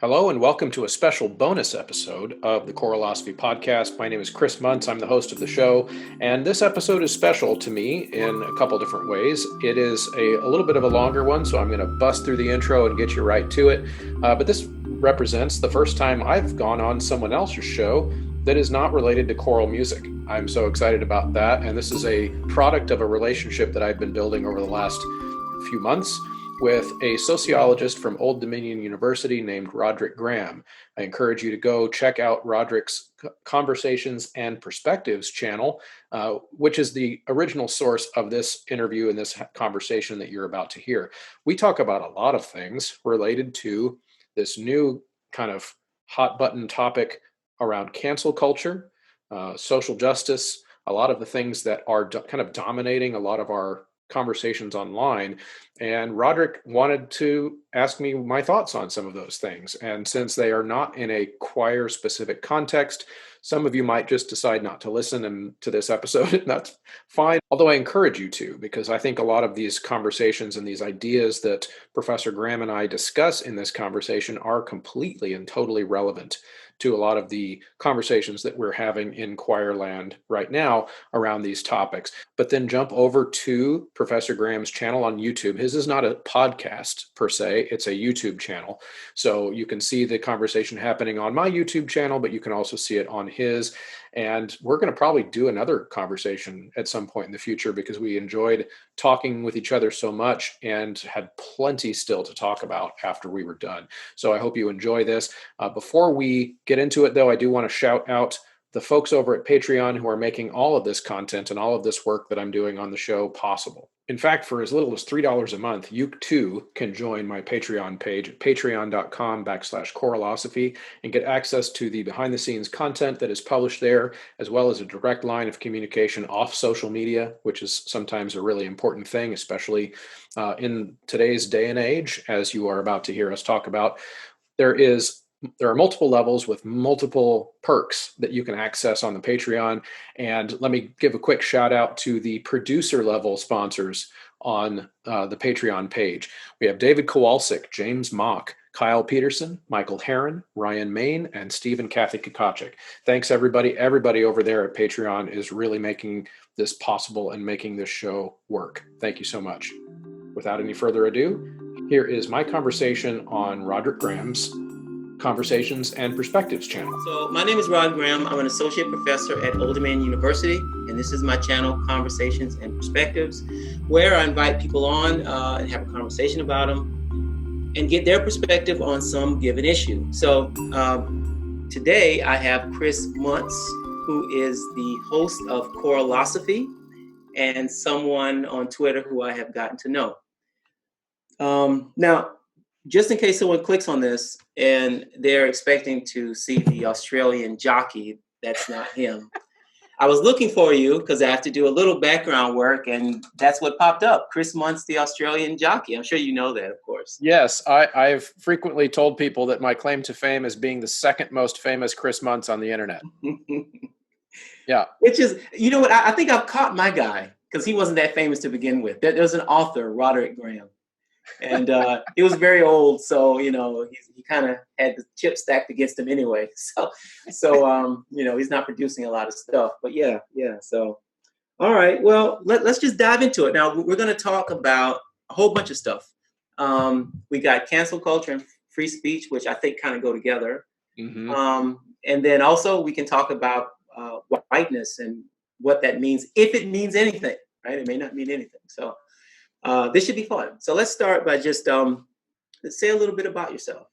Hello and welcome to a special bonus episode of the Choralosophy podcast. My name is Chris Muntz. I'm the host of the show, and this episode is special to me in a couple different ways. It is a little bit of a longer one, so I'm going to bust through the intro and get you right to it. But this represents the first time I've gone on someone else's show that is not related to choral music. I'm so excited about that, and this is a product of a relationship that I've been building over the last few months with a sociologist from Old Dominion University named Roderick Graham. I encourage you to go check out Roderick's Conversations and Perspectives channel, which is the original source of this interview and this conversation that you're about to hear. We talk about a lot of things related to this new kind of hot button topic around cancel culture, social justice, a lot of the things that are kind of dominating a lot of our conversations online. And Roderick wanted to ask me my thoughts on some of those things. And since they are not in a choir specific context, some of you might just decide not to listen to this episode, and that's fine. Although I encourage you to, because I think a lot of these conversations and these ideas that Professor Graham and I discuss in this conversation are completely and totally relevant to a lot of the conversations that we're having in choir land right now around these topics. But then jump over to Professor Graham's channel on YouTube. His is not a podcast per se, it's a YouTube channel. So you can see the conversation happening on my YouTube channel, but you can also see it on his. And we're going to probably do another conversation at some point in the future because we enjoyed talking with each other so much and had plenty still to talk about after we were done. So I hope you enjoy this. Before we get into it, though, I do want to shout out the folks over at Patreon who are making all of this content and all of this work that I'm doing on the show possible. In fact, for as little as $3 a month, you too can join my Patreon page at patreon.com/choralosophy and get access to the behind the scenes content that is published there, as well as a direct line of communication off social media, which is sometimes a really important thing, especially in today's day and age, as you are about to hear us talk about. There are multiple levels with multiple perks that you can access on the Patreon. And let me give a quick shout out to the producer level sponsors on the Patreon page. We have David Kowalczyk, James Mock, Kyle Peterson, Michael Herron, Ryan Main, and Stephen Kathy Kakachik. Thanks, everybody. Everybody over there at Patreon is really making this possible and making this show work. Thank you so much. Without any further ado, here is my conversation on Roderick Graham's Conversations and Perspectives channel. So my name is Rod Graham. I'm an associate professor at Old Dominion University, and this is my channel, Conversations and Perspectives, where I invite people on and have a conversation about them and get their perspective on some given issue. So today I have Chris Muntz, who is the host of Choralosophy and someone on Twitter who I have gotten to know. Now, just in case someone clicks on this and they're expecting to see the Australian jockey, that's not him. I was looking for you because I have to do a little background work, and that's what popped up. Chris Muntz, the Australian jockey. I'm sure you know that, of course. Yes, I've frequently told people that my claim to fame is being the second most famous Chris Muntz on the internet. Yeah. Which is, you know what, I think I've caught my guy because he wasn't that famous to begin with. There's an author, Roderick Graham. And he was very old, so he kind of had the chip stacked against him anyway. So he's not producing a lot of stuff. But yeah. So, all right. Well, let's just dive into it. Now we're going to talk about a whole bunch of stuff. We got cancel culture and free speech, which I think kind of go together. Mm-hmm. And then also we can talk about whiteness and what that means, if it means anything. Right? It may not mean anything. So. This should be fun. So let's start by just let's say a little bit about yourself.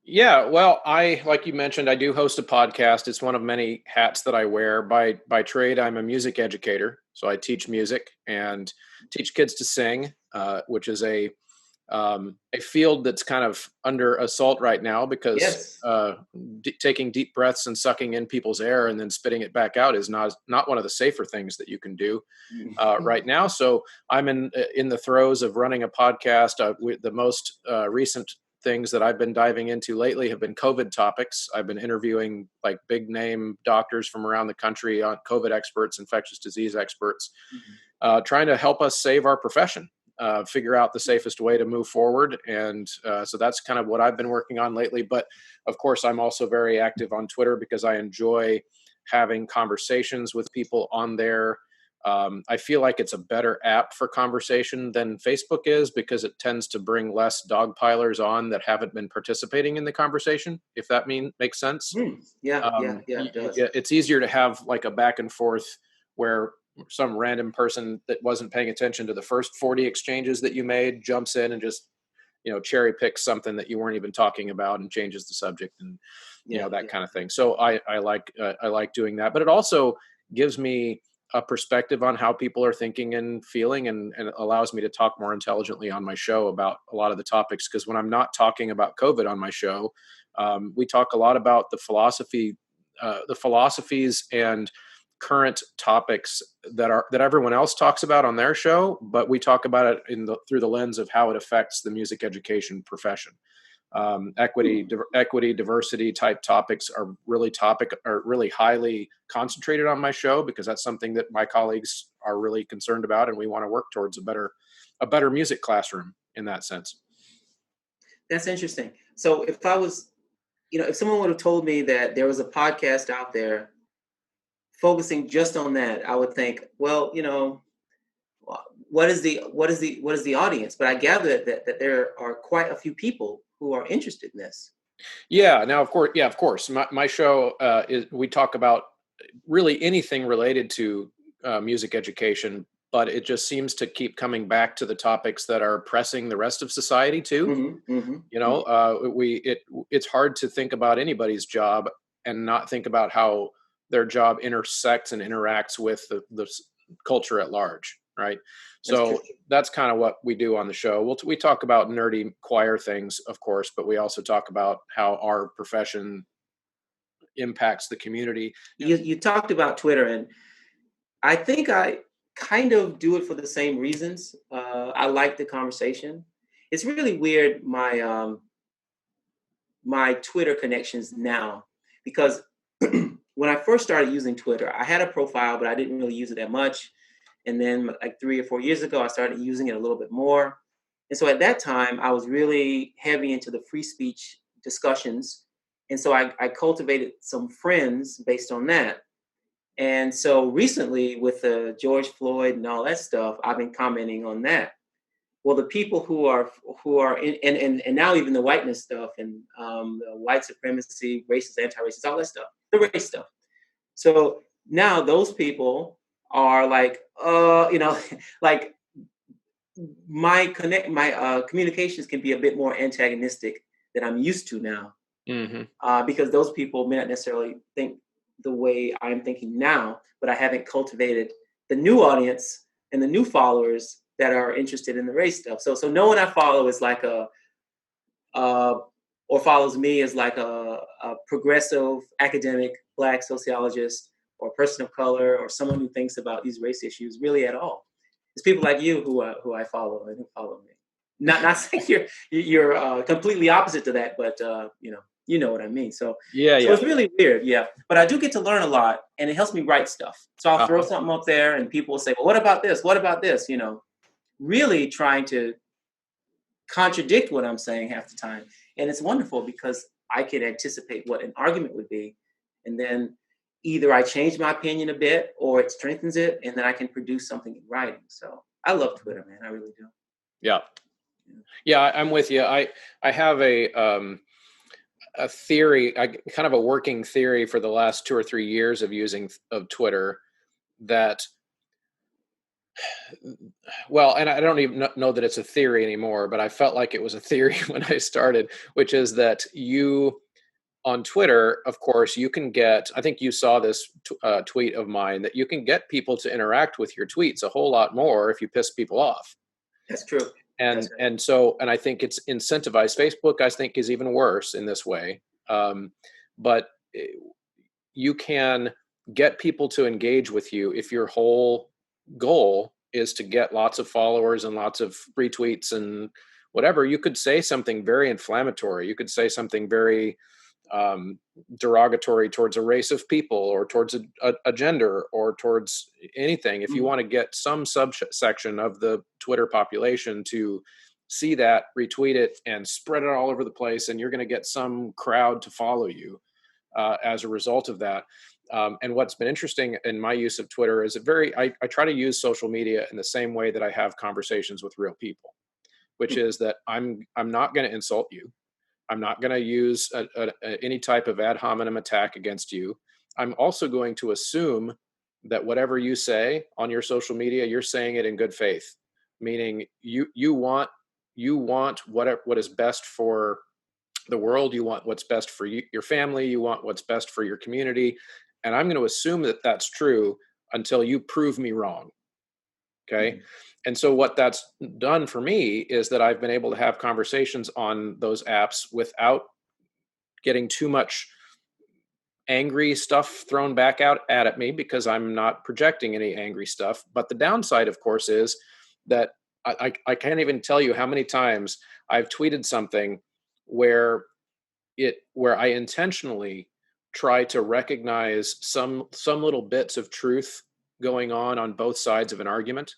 Yeah, well, like you mentioned, I do host a podcast. It's one of many hats that I wear. By trade, I'm a music educator. So I teach music and teach kids to sing, which is a field that's kind of under assault right now because yes. Taking deep breaths and sucking in people's air and then spitting it back out is not one of the safer things that you can do right now. So I'm in the throes of running a podcast. The most recent things that I've been diving into lately have been COVID topics. I've been interviewing like big name doctors from around the country on COVID experts, infectious disease experts, trying to help us save our profession. figure out the safest way to move forward. And so that's kind of what I've been working on lately. But of course, I'm also very active on Twitter because I enjoy having conversations with people on there. I feel like it's a better app for conversation than Facebook is because it tends to bring less dogpilers on that haven't been participating in the conversation, if that makes sense. Yeah, it does. It's easier to have like a back and forth where some random person that wasn't paying attention to the first 40 exchanges that you made jumps in and just, cherry picks something that you weren't even talking about and changes the subject and, that kind of thing. So I like doing that, but it also gives me a perspective on how people are thinking and feeling, and allows me to talk more intelligently on my show about a lot of the topics. Because when I'm not talking about COVID on my show, we talk a lot about the philosophies and current topics that everyone else talks about on their show, but we talk about it through the lens of how it affects the music education profession. Equity, diversity type topics are really highly concentrated on my show because that's something that my colleagues are really concerned about, and we want to work towards a better music classroom in that sense. That's interesting. So if I was, if someone would have told me that there was a podcast out there focusing just on that, I would think, well, what is the audience? But I gather that there are quite a few people who are interested in this. Yeah. Now, of course. My show we talk about really anything related to music education, but it just seems to keep coming back to the topics that are pressing the rest of society too. It's hard to think about anybody's job and not think about how their job intersects and interacts with the culture at large, right? So that's kind of what we do on the show. We talk about nerdy choir things, of course, but we also talk about how our profession impacts the community. You talked about Twitter, and I think I kind of do it for the same reasons. I like the conversation. It's really weird, my Twitter connections now, because when I first started using Twitter, I had a profile, but I didn't really use it that much. And then like 3 or 4 years ago, I started using it a little bit more. And so at that time, I was really heavy into the free speech discussions. And so I cultivated some friends based on that. And so recently with George Floyd and all that stuff, I've been commenting on that. Well, the people who are and now even the whiteness stuff and the white supremacy, racist, anti-racist, all that stuff, the race stuff. So now those people are like, like my communications can be a bit more antagonistic than I'm used to now, because those people may not necessarily think the way I'm thinking now, but I haven't cultivated the new audience and the new followers that are interested in the race stuff. So no one I follow is like or follows me as like a progressive academic Black sociologist or person of color or someone who thinks about these race issues really at all. It's people like you who I follow and who follow me. Not saying you're completely opposite to that, but you know what I mean. So it's really weird, But I do get to learn a lot, and it helps me write stuff. So I'll throw something up there, and people will say, "Well, what about this? What about this?" Really trying to contradict what I'm saying half the time, and it's wonderful because I can anticipate what an argument would be, and then either I change my opinion a bit or it strengthens it, and then I can produce something in writing. So I love Twitter, man. I really do. Yeah, I'm with you. I have a theory, kind of a working theory for the last 2 or 3 years of Twitter that, well, and I don't even know that it's a theory anymore, but I felt like it was a theory when I started, which is that on Twitter, of course, you can get, I think you saw this tweet of mine, that you can get people to interact with your tweets a whole lot more if you piss people off. That's true. And I think it's incentivized. Facebook, I think, is even worse in this way. But you can get people to engage with you if your whole goal is to get lots of followers and lots of retweets and whatever. You could say something very inflammatory. You could say something very derogatory towards a race of people or towards a gender or towards anything. If you want to get some subsection of the Twitter population to see that, retweet it, and spread it all over the place, and you're going to get some crowd to follow you as a result of that. And what's been interesting in my use of Twitter is I try to use social media in the same way that I have conversations with real people, which is that I'm not going to insult you. I'm not going to use any type of ad hominem attack against you. I'm also going to assume that whatever you say on your social media, you're saying it in good faith, meaning you want what is best for the world. You want what's best for you, your family. You want what's best for your community. And I'm going to assume that that's true until you prove me wrong. Okay. Mm-hmm. And so what that's done for me is that I've been able to have conversations on those apps without getting too much angry stuff thrown back out at me, because I'm not projecting any angry stuff. But the downside, of course, is that I can't even tell you how many times I've tweeted something where I intentionally try to recognize some little bits of truth going on both sides of an argument.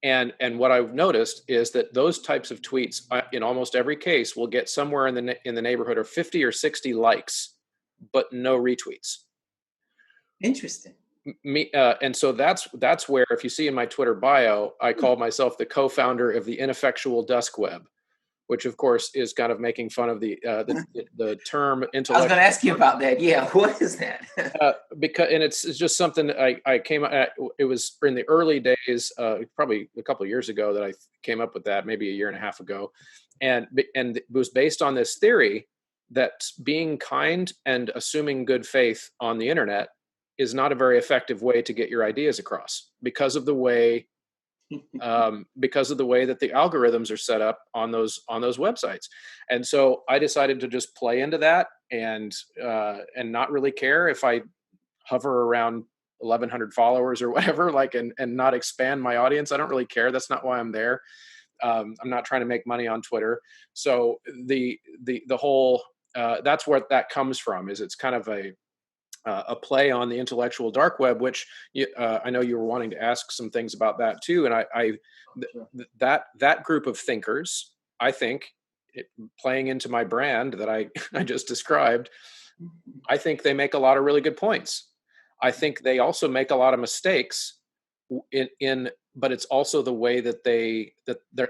And what I've noticed is that those types of tweets, in almost every case, will get somewhere in the neighborhood of 50 or 60 likes, but no retweets. Interesting. And so that's where, if you see in my Twitter bio, I call myself the co-founder of the ineffectual dusk web, which of course is kind of making fun of the term intellectual. I was going to ask you about that. Yeah, what is that? And it's just something that I came at. It was in the early days, probably a couple of years ago, that I came up with that, maybe a year and a half ago, and it was based on this theory that being kind and assuming good faith on the internet is not a very effective way to get your ideas across, because of the way that the algorithms are set up on those websites. And so I decided to just play into that and not really care if I hover around 1,100 followers or whatever, and not expand my audience. I don't really care. That's not why I'm there. I'm not trying to make money on Twitter. So the whole that's where that comes from. Is it's kind of a play on the intellectual dark web, which I know you were wanting to ask some things about that too. And that group of thinkers, I think, playing into my brand that I just described, I think they make a lot of really good points. I think they also make a lot of mistakes but it's also the way that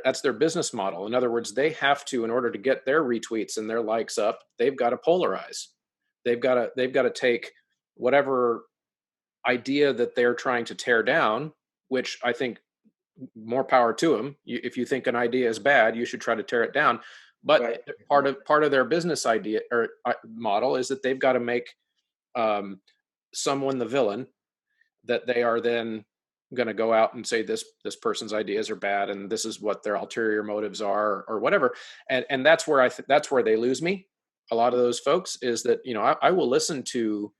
that's their business model. In other words, they have to, in order to get their retweets and their likes up, they've got to polarize. They've got to take whatever idea that they're trying to tear down, which I think more power to them. If you think an idea is bad, you should try to tear it down. But right. part of their business idea or model is that they've got to make someone the villain, that they are then going to go out and say this person's ideas are bad and this is what their ulterior motives are or whatever. And that's where that's where they lose me. A lot of those folks is that, I will listen to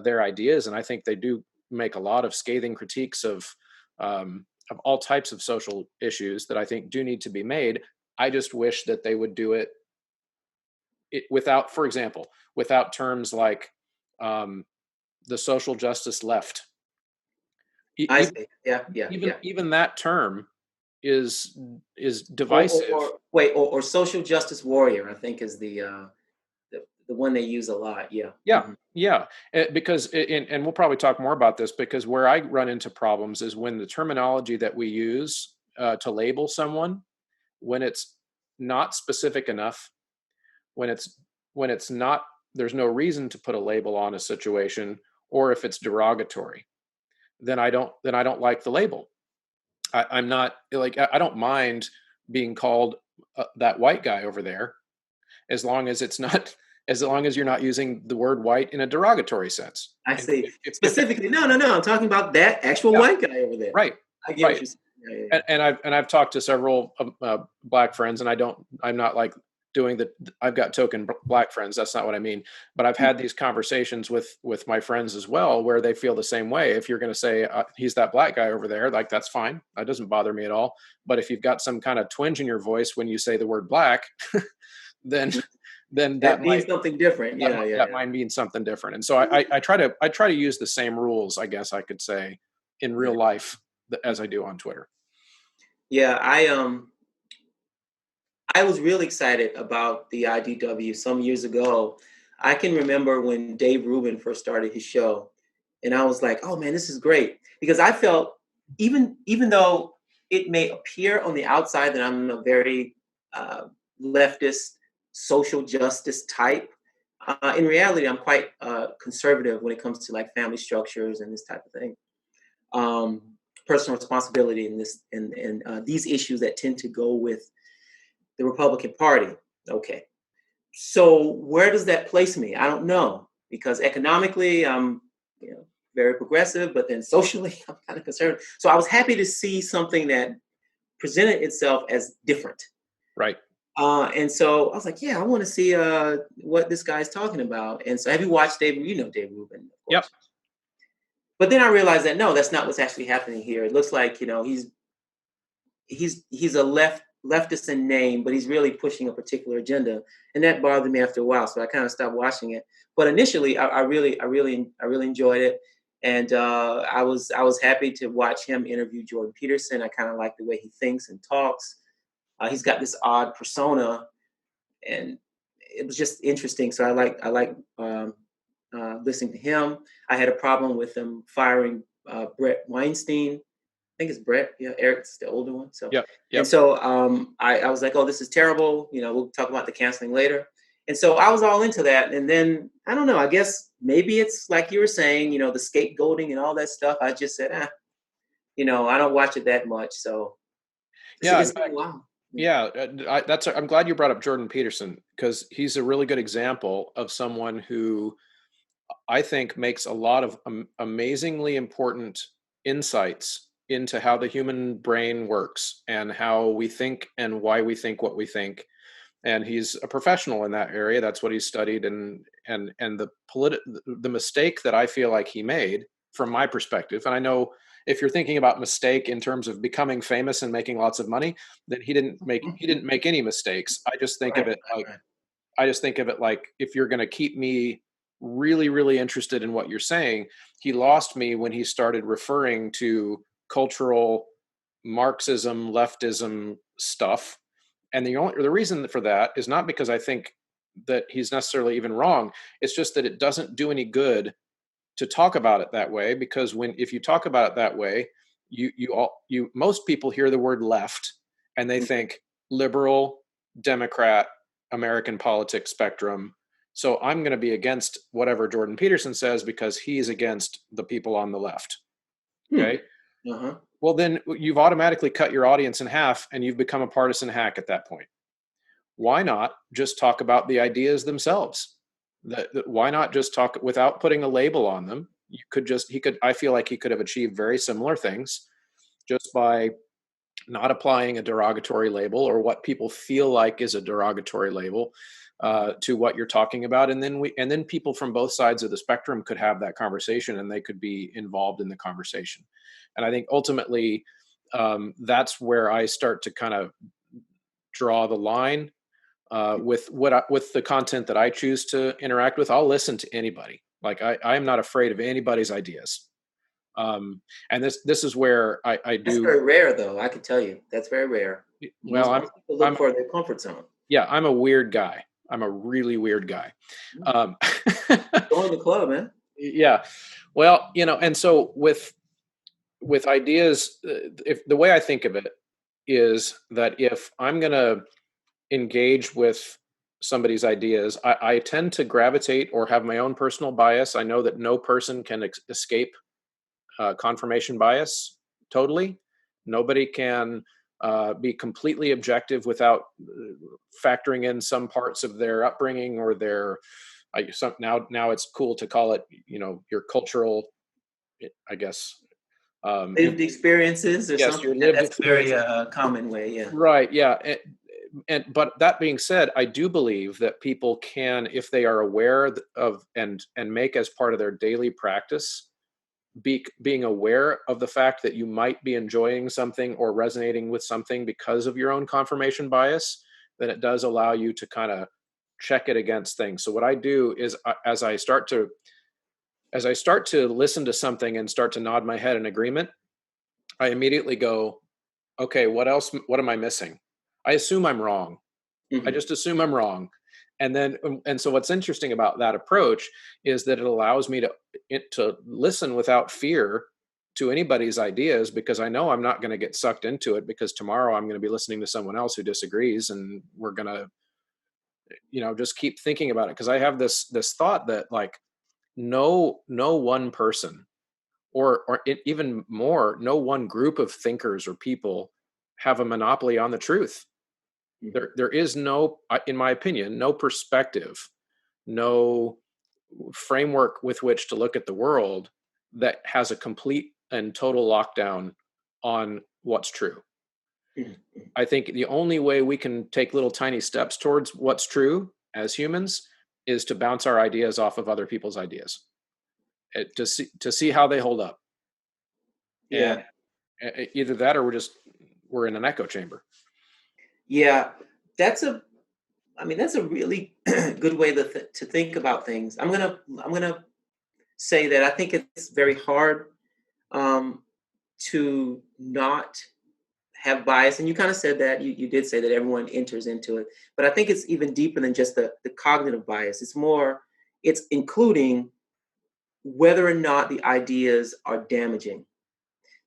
their ideas, and I think they do make a lot of scathing critiques of all types of social issues that I think do need to be made. I just wish that they would do it without, for example, without terms like the social justice left. I see. Yeah. Even that term is divisive. Or social justice warrior, I think, is the one they use a lot. Yeah. Yeah. Because and we'll probably talk more about this, because where I run into problems is when the terminology that we use to label someone, when it's not specific enough, when it's not, there's no reason to put a label on a situation, or if it's derogatory, then I don't like the label. I'm not like, I don't mind being called that white guy over there, as long as you're not using the word white in a derogatory sense. I see. Specifically, no. I'm talking about that actual white guy over there. Right. I get what you're saying. Yeah. And I've talked to several black friends, and I'm not like doing I've got token black friends. That's not what I mean. But I've had these conversations with my friends as well, where they feel the same way. If you're going to say he's that black guy over there, like, that's fine. That doesn't bother me at all. But if you've got some kind of twinge in your voice when you say the word black, then then That means something different. Yeah, yeah, that yeah. might mean something different. And so I try to use the same rules, I guess I could say, in real Yeah. life as I do on Twitter. Yeah, I was really excited about the IDW some years ago. I can remember when Dave Rubin first started his show, and I was like, "Oh man, this is great," because I felt even though it may appear on the outside that I'm a very uh, leftist, social justice type, in reality, I'm quite conservative when it comes to like family structures and this type of thing. Um, Personal responsibility in this and these issues that tend to go with the Republican Party. Okay. So where does that place me? I don't know because economically I'm very progressive, but then socially I'm kind of conservative. So I was happy to see something that presented itself as different. Right. And so I was like, yeah, I want to see what this guy's talking about. And so have you watched Dave? You know Dave Rubin, of Yep. course. But then I realized that no, that's not what's actually happening here. It looks like he's a leftist in name, but he's really pushing a particular agenda, and that bothered me after a while. So I kind of stopped watching it. But initially, I really enjoyed it, and I was happy to watch him interview Jordan Peterson. I kind of like the way he thinks and talks. He's got this odd persona, and it was just interesting. So I like listening to him. I had a problem with them firing Brett Weinstein. I think it's Brett. Yeah, Eric's the older one. So, Yep. and Yep. so I was like, oh, this is terrible. We'll talk about the canceling later. And so I was all into that. And then I don't know. I guess maybe it's like you were saying, the scapegoating and all that stuff. I just said, I don't watch it that much. So Yeah. In it's been a fact, while. yeah, I'm glad you brought up Jordan Peterson because he's a really good example of someone who I think makes a lot of amazingly important insights into how the human brain works and how we think and why we think what we think. And he's a professional in that area. That's what he's studied. And the mistake that I feel like he made, from my perspective, and I know if you're thinking about mistake in terms of becoming famous and making lots of money, then he didn't make any mistakes. Right, right, right. I just think of it like if you're going to keep me really, really interested in what you're saying, he lost me when he started referring to cultural Marxism, leftism stuff. And the reason for that is not because I think that he's necessarily even wrong. It's just that it doesn't do any good to talk about it that way because if you talk about it that way, most people hear the word left and they Mhm. think liberal, Democrat, American politics spectrum. So I'm going to be against whatever Jordan Peterson says because he's against the people on the left. Hmm. Okay. Uh-huh. Well, then you've automatically cut your audience in half and you've become a partisan hack at that point. Why not just talk about the ideas themselves? Why not just talk without putting a label on them? I feel like he could have achieved very similar things just by not applying a derogatory label or what people feel like is a derogatory label to what you're talking about, and then people from both sides of the spectrum could have that conversation and they could be involved in the conversation. And I think ultimately that's where I start to kind of draw the line with the content that I choose to interact with. I'll listen to anybody. Like I am not afraid of anybody's ideas. And this is where I That's do very rare, though. I can tell you, that's very rare. well. Most people look I'm for their comfort zone. Yeah, I'm a weird guy. I'm a really weird guy. Mm. Um, Join the club, man. yeah, well, and so with ideas, if the way I think of it is that if I'm going to engage with somebody's ideas, I tend to gravitate or have my own personal bias. I know that no person can escape confirmation bias totally. Nobody can be completely objective without factoring in some parts of their upbringing or their. Now it's cool to call it, your cultural, I guess. Lived experiences or Yes, something. your lived That's a very experiences. common way. Yeah. Right. Yeah. But that being said, I do believe that people can, if they are aware of and make as part of their daily practice being aware of the fact that you might be enjoying something or resonating with something because of your own confirmation bias, then it does allow you to kind of check it against things. So what I do is as I start to listen to something and start to nod my head in agreement, I immediately go, okay, what am I missing? I assume I'm wrong. I Mhm. just assume I'm wrong. And so what's interesting about that approach is that it allows me to listen without fear to anybody's ideas, because I know I'm not going to get sucked into it, because tomorrow I'm going to be listening to someone else who disagrees, and we're going to, just keep thinking about it. Because I have this thought that, like, no one person, even more, no one group of thinkers or people have a monopoly on the truth. Mhm. There is no, in my opinion, no perspective, no framework with which to look at the world that has a complete and total lockdown on what's true. Mhm. Mhm. I think the only way we can take little tiny steps towards what's true as humans is to bounce our ideas off of other people's ideas, to see how they hold up. And Yeah. either that, or we're in an echo chamber. Yeah. That's a that's a really good way to think about things. I'm gonna say that I think it's very hard um, to not have bias, and you kind of said that you did say that everyone enters into it, but I think it's even deeper than just the cognitive bias. It's including whether or not the ideas are damaging.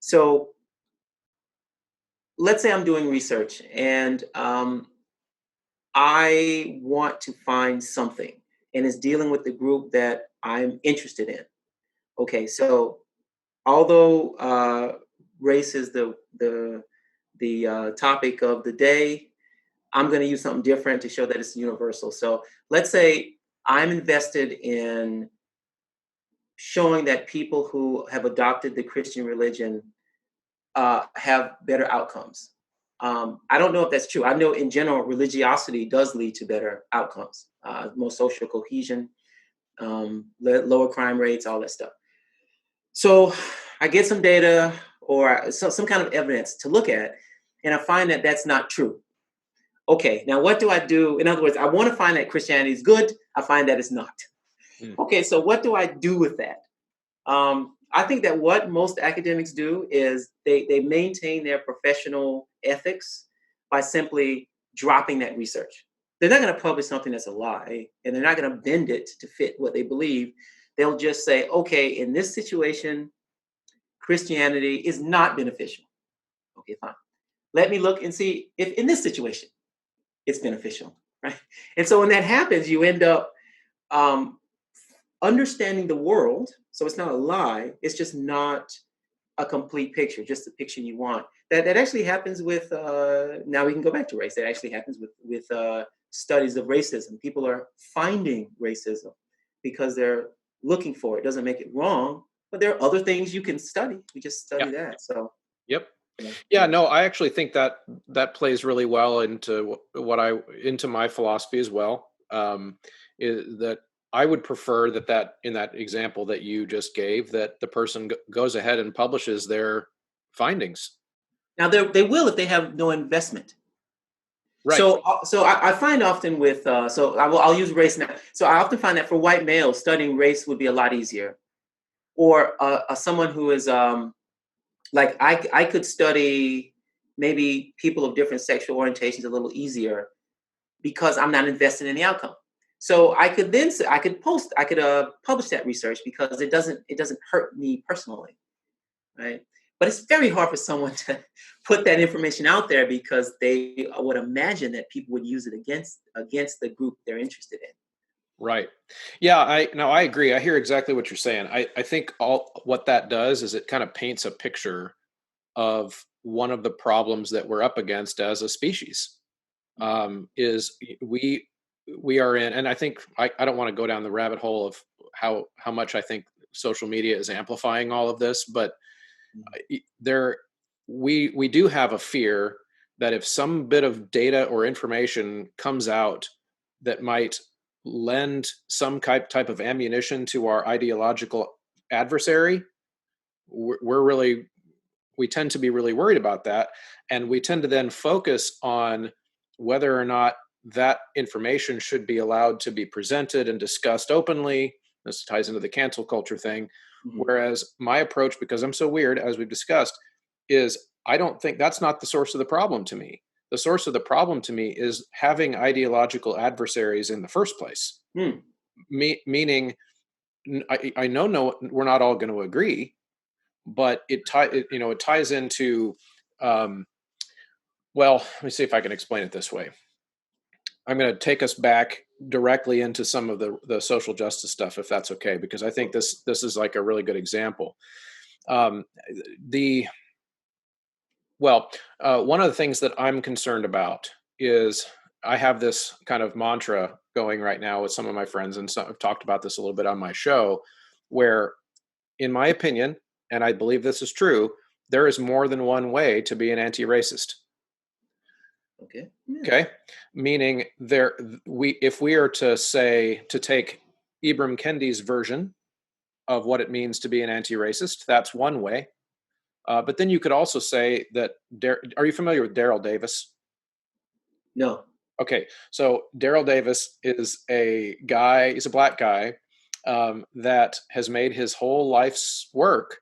So let's say I'm doing research and I want to find something, and it's dealing with the group that I'm interested in. Okay, so although race is the topic of the day, I'm going to use something different to show that it's universal. So let's say I'm invested in showing that people who have adopted the Christian religion have better outcomes. I don't know if that's true. I know in general, religiosity does lead to better outcomes, more social cohesion, lower crime rates, all that stuff. So I get some data or some kind of evidence to look at, and I find that that's not true. Okay, now what do I do? In other words, I want to find that Christianity is good. I find that it's not. Mm. Okay, so what do I do with that? I think that what most academics do is they maintain their professional ethics by simply dropping that research. They're not going to publish something that's a lie, and they're not going to bend it to fit what they believe. They'll just say, okay, in this situation, Christianity is not beneficial. Okay, fine. Let me look and see if in this situation it's beneficial, right? And so when that happens, you end up um, understanding the world. So it's not a lie. It's just not a complete picture, just the picture you want. That actually happens with. Now we can go back to race. That actually happens with studies of racism. People are finding racism because they're looking for it. Doesn't make it wrong, but there are other things you can study. You just Yeah. study that. So Yep. yeah, Yeah, no, I actually think that plays really well into into my philosophy as well. Is that I would prefer that in that example that you just gave, that the person goes ahead and publishes their findings. now they will if they have no investment. Right. So I find often with I'll use race now. So I often find that for white males, studying race would be a lot easier. Or someone who is like I could study maybe people of different sexual orientations a little easier because I'm not invested in the outcome. So I could then say, I could publish that research because it doesn't hurt me personally, right? But it's very hard for someone to put that information out there because they would imagine that people would use it against the group they're interested in. Right. Yeah, I agree. I hear exactly what you're saying. I think all what that does is it kind of paints a picture of one of the problems that we're up against as a species. Is we are in, and I think I don't want to go down the rabbit hole of how much I think social media is amplifying all of this, but there we do have a fear that if some bit of data or information comes out that might lend some type of ammunition to our ideological adversary, we're really we tend to be really worried about that, and we tend to then focus on whether or not that information should be allowed to be presented and discussed openly. This ties into the cancel culture thing. Mhm. Whereas my approach, because I'm so weird, as we've discussed, is I don't think that's not the source of the problem to me. The source of the problem to me is having ideological adversaries in the first place. Hmm. Meaning, I know no, we're not all going to agree, but it ties into. Um, well, let me see if I can explain it this way. I'm going to take us back directly into some of the social justice stuff, if that's okay, because I think this is like a really good example. Um, the Well, one of the things that I'm concerned about is I have this kind of mantra going right now with some of my friends, and so I've talked about this a little bit on my show, where, in my opinion, and I believe this is true, there is more than one way to be an anti-racist. Okay. Yeah. Okay, meaning if we are to say to take Ibram Kendi's version of what it means to be an anti-racist, that's one way. But then you could also say that. Are you familiar with Daryl Davis? No. Okay, so Daryl Davis is a guy. He's a black guy that has made his whole life's work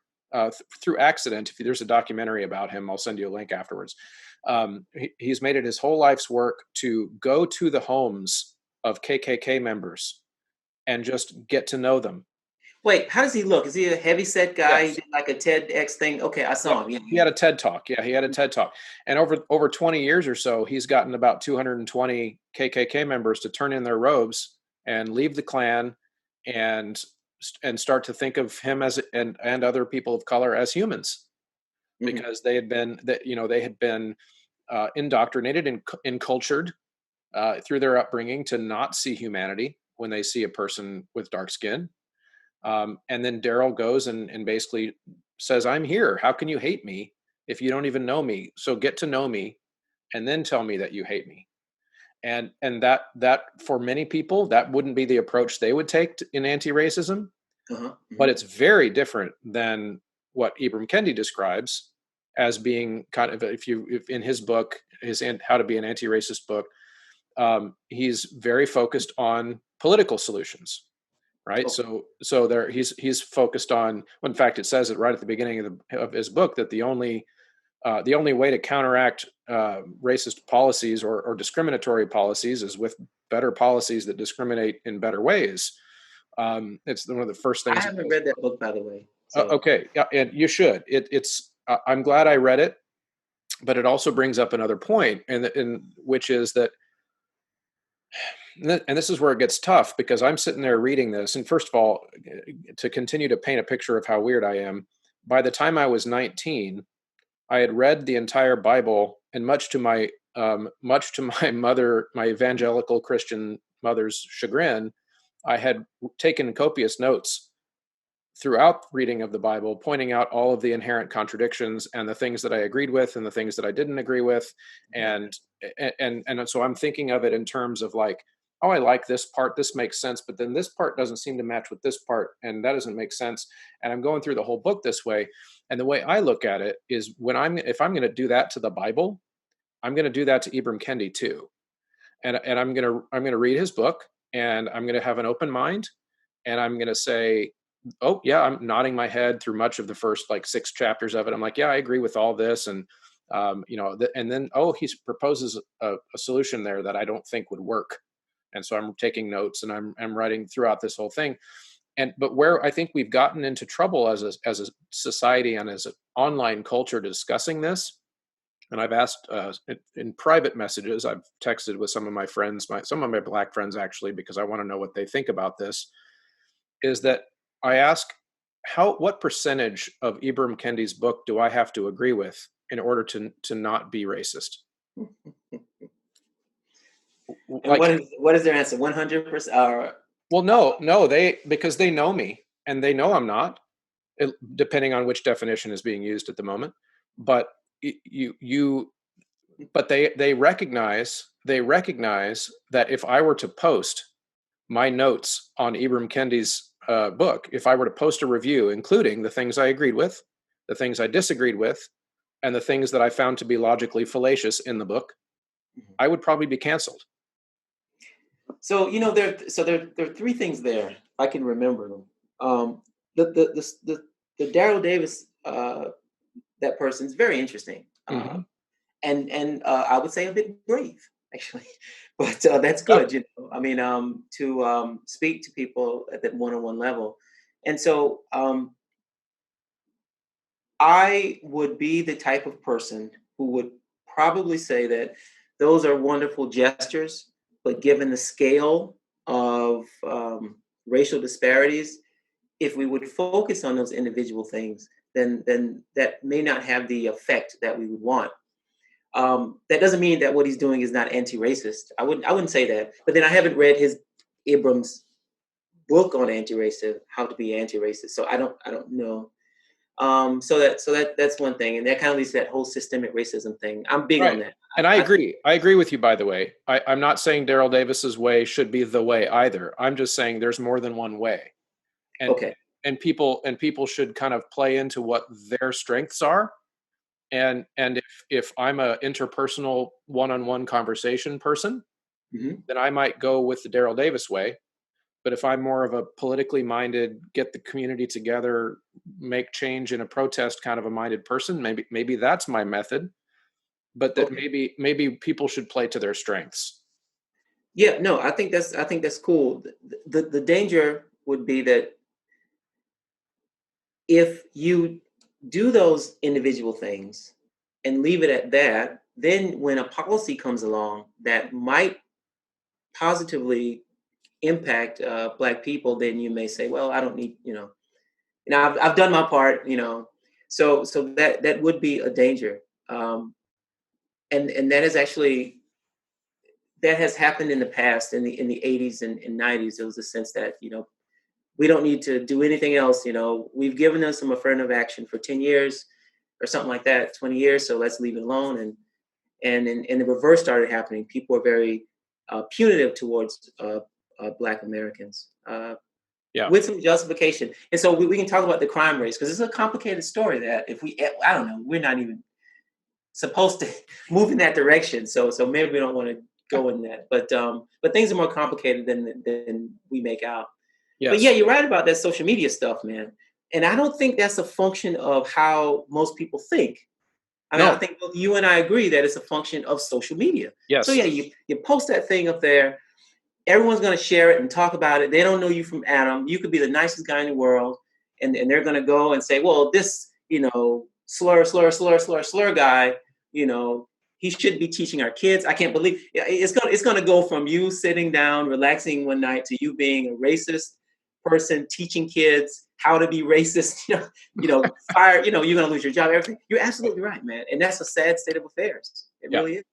through accident. If there's a documentary about him, I'll send you a link afterwards. He's made it his whole life's work to go to the homes of KKK members and just get to know them. Wait, how does he look? Is he a heavy set guy? He Yes. did like a TEDx thing? Okay, I Yep. saw him. Yeah, He yeah. had a TED Talk. Yeah, he had a TED Talk. And over 20 years or so, he's gotten about 220 KKK members to turn in their robes and leave the Klan and start to think of him as and other people of color as humans, Mhm. because they had been indoctrinated and cultured through their upbringing to not see humanity when they see a person with dark skin. And then Daryl goes and basically says, "I'm here. How can you hate me if you don't even know me? So get to know me, and then tell me that you hate me." And that for many people, that wouldn't be the approach they would take in anti-racism, Uh-huh. but Mhm. it's very different than what Ibram Kendi describes as being kind of, if in his book, How to Be an Anti-Racist book, he's very focused on political solutions, right? Okay. So there he's focused on. Well, in fact, it says it right at the beginning of his book that the only way to counteract racist policies or discriminatory policies is with better policies that discriminate in better ways. It's one of the first I things he haven't talks read that about. book, by the way. So Okay, yeah, and you should. I'm glad I read it, but it also brings up another point, and which is that, and this is where it gets tough, because I'm sitting there reading this, and first of all, to continue to paint a picture of how weird I am, by the time I was 19, I had read the entire Bible, and much to my mother, my evangelical Christian mother's chagrin, I had taken copious notes throughout reading of the Bible, pointing out all of the inherent contradictions and the things that I agreed with and the things that I didn't agree with. And and so I'm thinking of it in terms of like, oh, I like this part, this makes sense, but then this part doesn't seem to match with this part, and that doesn't make sense. And I'm going through the whole book this way. And the way I look at it is, if I'm going to do that to the Bible, I'm going to do that to Ibram Kendi too. And I'm going to read his book, and I'm going to have an open mind, and I'm going to say, oh yeah, I'm nodding my head through much of the first like 6 chapters of it. I'm like, yeah, I agree with all this. And and then, oh, he proposes a solution there that I don't think would work. And so I'm taking notes, and I'm writing throughout this whole thing. But where I think we've gotten into trouble as a society and as an online culture discussing this, and I've asked in private messages, I've texted with some of my friends, some of my black friends actually, because I want to know what they think about this, is that I ask, what percentage of Ibram Kendi's book do I have to agree with in order to not be racist? and Like, what is their answer? 100%? Or well, no, because they know me and they know I'm not, depending on which definition is being used at the moment. But but they recognize that if I were to post my notes on Ibram Kendi's book, if I were to post a review, including the things I agreed with, the things I disagreed with, and the things that I found to be logically fallacious in the book, Mhm. I would probably be canceled. So there are three things there. If I can remember them. Um, the Daryl Davis that person is very interesting, Hmm. and I would say a bit brave actually, but that's Yeah. good. I mean, to speak to people at that one-on-one level, and so I would be the type of person who would probably say that those are wonderful gestures, but given the scale of racial disparities, if we would focus on those individual things, then that may not have the effect that we would want. That doesn't mean that what he's doing is not anti-racist. I wouldn't say that. But then I haven't read his Abrams book on anti-racist, how to be anti-racist. So I don't know. That's one thing, and that kind of leads to that whole systemic racism thing. I'm big on Right. that. And I I think agree. I agree with you, by the way. I'm not saying Daryl Davis's way should be the way either. I'm just saying there's more than one way. And okay, people should kind of play into what their strengths are. And if I'm a interpersonal one-on-one conversation person, hmm then I might go with the Daryl Davis way. But if I'm more of a politically minded, get the community together, make change in a protest kind of a minded person, maybe that's my method. But that okay, maybe people should play to their strengths. yeah, no, I think that's cool. The danger would be that if you do those individual things and leave it at that, then when a policy comes along that might positively impact Black people, then you may say, "Well, I don't need," I've done my part, so that would be a danger, and that has happened in the past in the 80s and 90s. There was a sense that we don't need to do anything else. We've given them some affirmative action for 10 years or something like that, 20 years, so let's leave it alone. And the reverse started happening. People are very punitive towards Black Americans. Yeah. With some justification. And so we can talk about the crime rates because it's a complicated story that if I don't know, we're not even supposed to move in that direction. So maybe we don't want to go in that. But things are more complicated than we make out. But yeah, Yes. you're right about that social media stuff, man. And I don't think that's a function of how most people think. I mean, I No. think both you and I agree that it's a function of social media. So Yes. yeah, you post that thing up there, everyone's going to share it and talk about it. They don't know you from Adam. You could be the nicest guy in the world, and they're going to go and say, well, this, slur guy, you know, he should be teaching our kids. I can't believe it's going to go from you sitting down, relaxing one night to you being a racist person teaching kids how to be racist. Fire. You're going to lose your job. Everything. You're absolutely right, man. And that's a sad state of affairs. It Yeah. really is.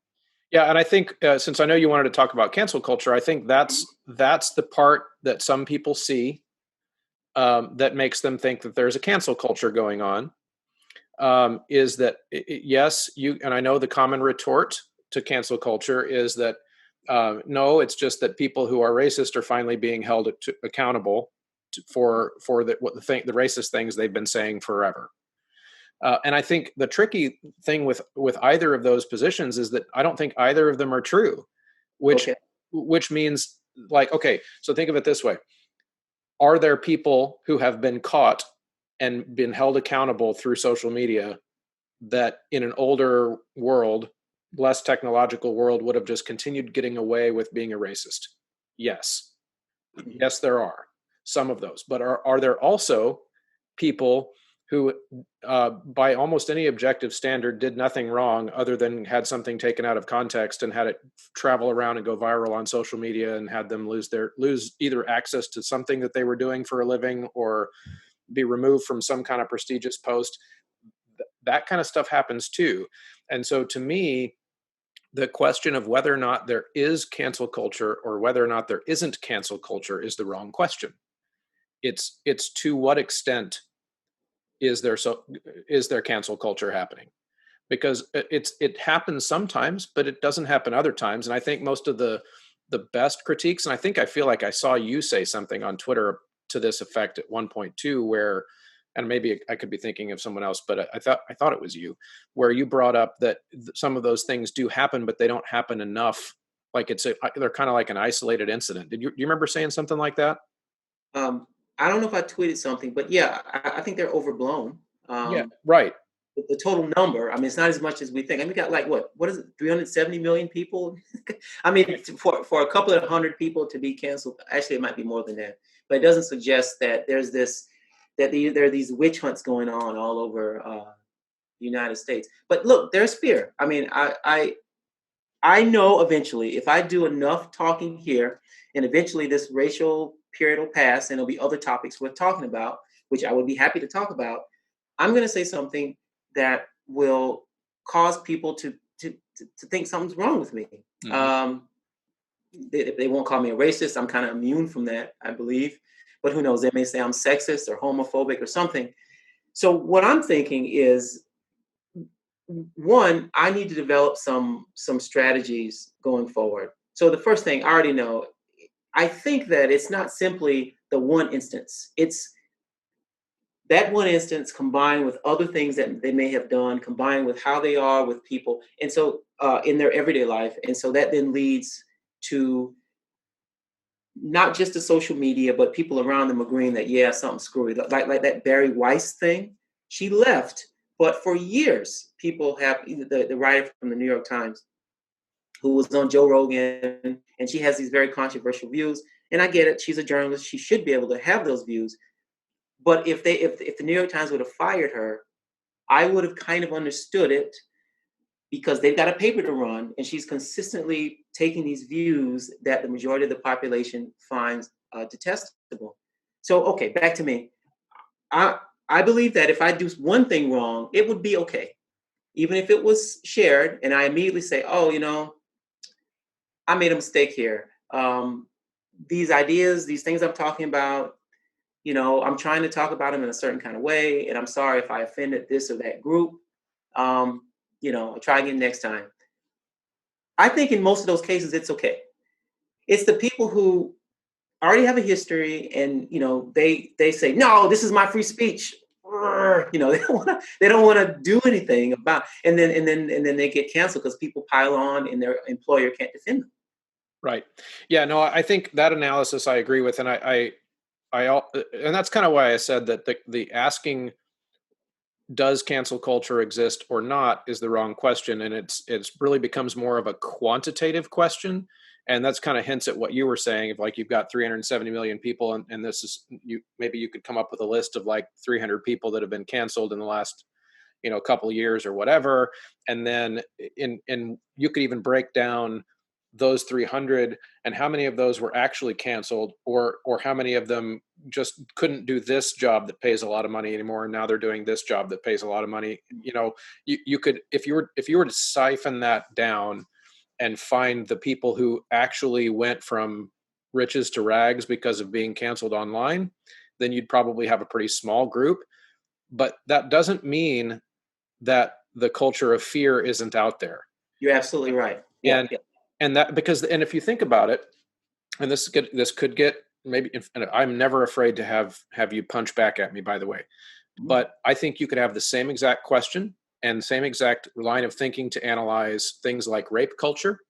Yeah, and I think since I know you wanted to talk about cancel culture, I think that's the part that some people see that makes them think that there's a cancel culture going on. Is that yes, you and I know the common retort to cancel culture is that no, it's just that people who are racist are finally being held accountable for the racist things they've been saying forever. And I think the tricky thing with either of those positions is that I don't think either of them are true, which Okay. which means like okay, so think of it this way: are there people who have been caught and been held accountable through social media that in an older world, less technological world, would have just continued getting away with being a racist? Yes. Mhm. Yes, there are some of those, but are there also people who, by almost any objective standard, did nothing wrong other than had something taken out of context and had it travel around and go viral on social media and had them lose either access to something that they were doing for a living or be removed from some kind of prestigious post? That kind of stuff happens too. And so, to me, the question of whether or not there is cancel culture or whether or not there isn't cancel culture is the wrong question. It's to what extent is there cancel culture happening? Because it happens sometimes, but it doesn't happen other times. And I think most of the best critiques, and I feel like I saw you say something on Twitter to this effect at one point too, where, and maybe I could be thinking of someone else, but I thought it was you, where you brought up that some of those things do happen, but they don't happen enough Like they're kind of like an isolated incident. Do you remember saying something like that? I don't know if I tweeted something, but yeah, I think they're overblown. Yeah, Um, right. the total number, I mean, it's not as much as we think. I mean, we got like what is it, 370 million people? I mean, for a couple of hundred people to be canceled, actually, it might be more than that. But it doesn't suggest that there are these witch hunts going on all over the United States. But look, there's fear. I mean, I know eventually if I do enough talking here, and eventually this racial period will pass, and there'll be other topics worth talking about, which I would be happy to talk about. I'm going to say something that will cause people to think something's wrong with me. Hmm. Um, they won't call me a racist. I'm kind of immune from that, I believe. But who knows? They may say I'm sexist or homophobic or something. So what I'm thinking is, one, I need to develop some strategies going forward. So the first thing I already know, I think that it's not simply the one instance. It's that one instance combined with other things that they may have done, combined with how they are with people, and so in their everyday life, and so that then leads to not just the social media, but people around them agreeing that yeah, something's screwy. Like that Barry Weiss thing, she left, but for years, people have the writer from the New York Times who was on Joe Rogan, and she has these very controversial views. And I get it; she's a journalist; she should be able to have those views. But if the New York Times would have fired her, I would have kind of understood it because they've got a paper to run, and she's consistently taking these views that the majority of the population finds detestable. So, okay, back to me. I I believe that if I do one thing wrong, it would be okay, even if it was shared, and I immediately say, "Oh, I made a mistake here. These ideas, these things I'm talking about, I'm trying to talk about them in a certain kind of way, and I'm sorry if I offended this or that group. Um, I'll try again next time." I think in most of those cases, it's okay. It's the people who already have a history, and they say, "No, this is my free speech." They don't want to do anything about, and then they get canceled because people pile on, and their employer can't defend them. Right. Yeah. No, I think that analysis I agree with, and and that's kind of why I said that the asking does cancel culture exist or not is the wrong question, and it's really becomes more of a quantitative question, and that's kind of hints at what you were saying. If like you've got 370 million people, and this is maybe you could come up with a list of like 300 people that have been canceled in the last couple of years or whatever, and then in you could even break down those 300 and how many of those were actually canceled, or how many of them just couldn't do this job that pays a lot of money anymore, and now they're doing this job that pays a lot of money. You could, if you were to siphon that down and find the people who actually went from riches to rags because of being canceled online, then you'd probably have a pretty small group. But that doesn't mean that the culture of fear isn't out there. You're absolutely right. Yeah, and yeah. and that because and if you think about it, and this could get maybe, and I'm never afraid to have you punch back at me, by the way, Mhm. but I think you could have the same exact question and same exact line of thinking to analyze things like rape culture.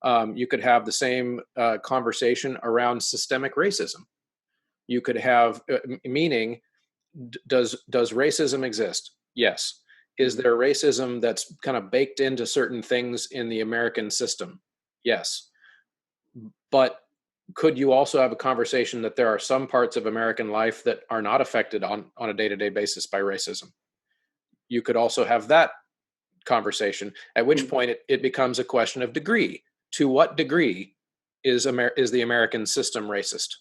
You could have the same conversation around systemic racism. You could have meaning, does racism exist? Yes. Is Mhm. there racism that's kind of baked into certain things in the American system? Yes. But could you also have a conversation that there are some parts of American life that are not affected on a day-to-day basis by racism? You could also have that conversation, at which Mhm. point it becomes a question of degree. To what degree is the American system racist?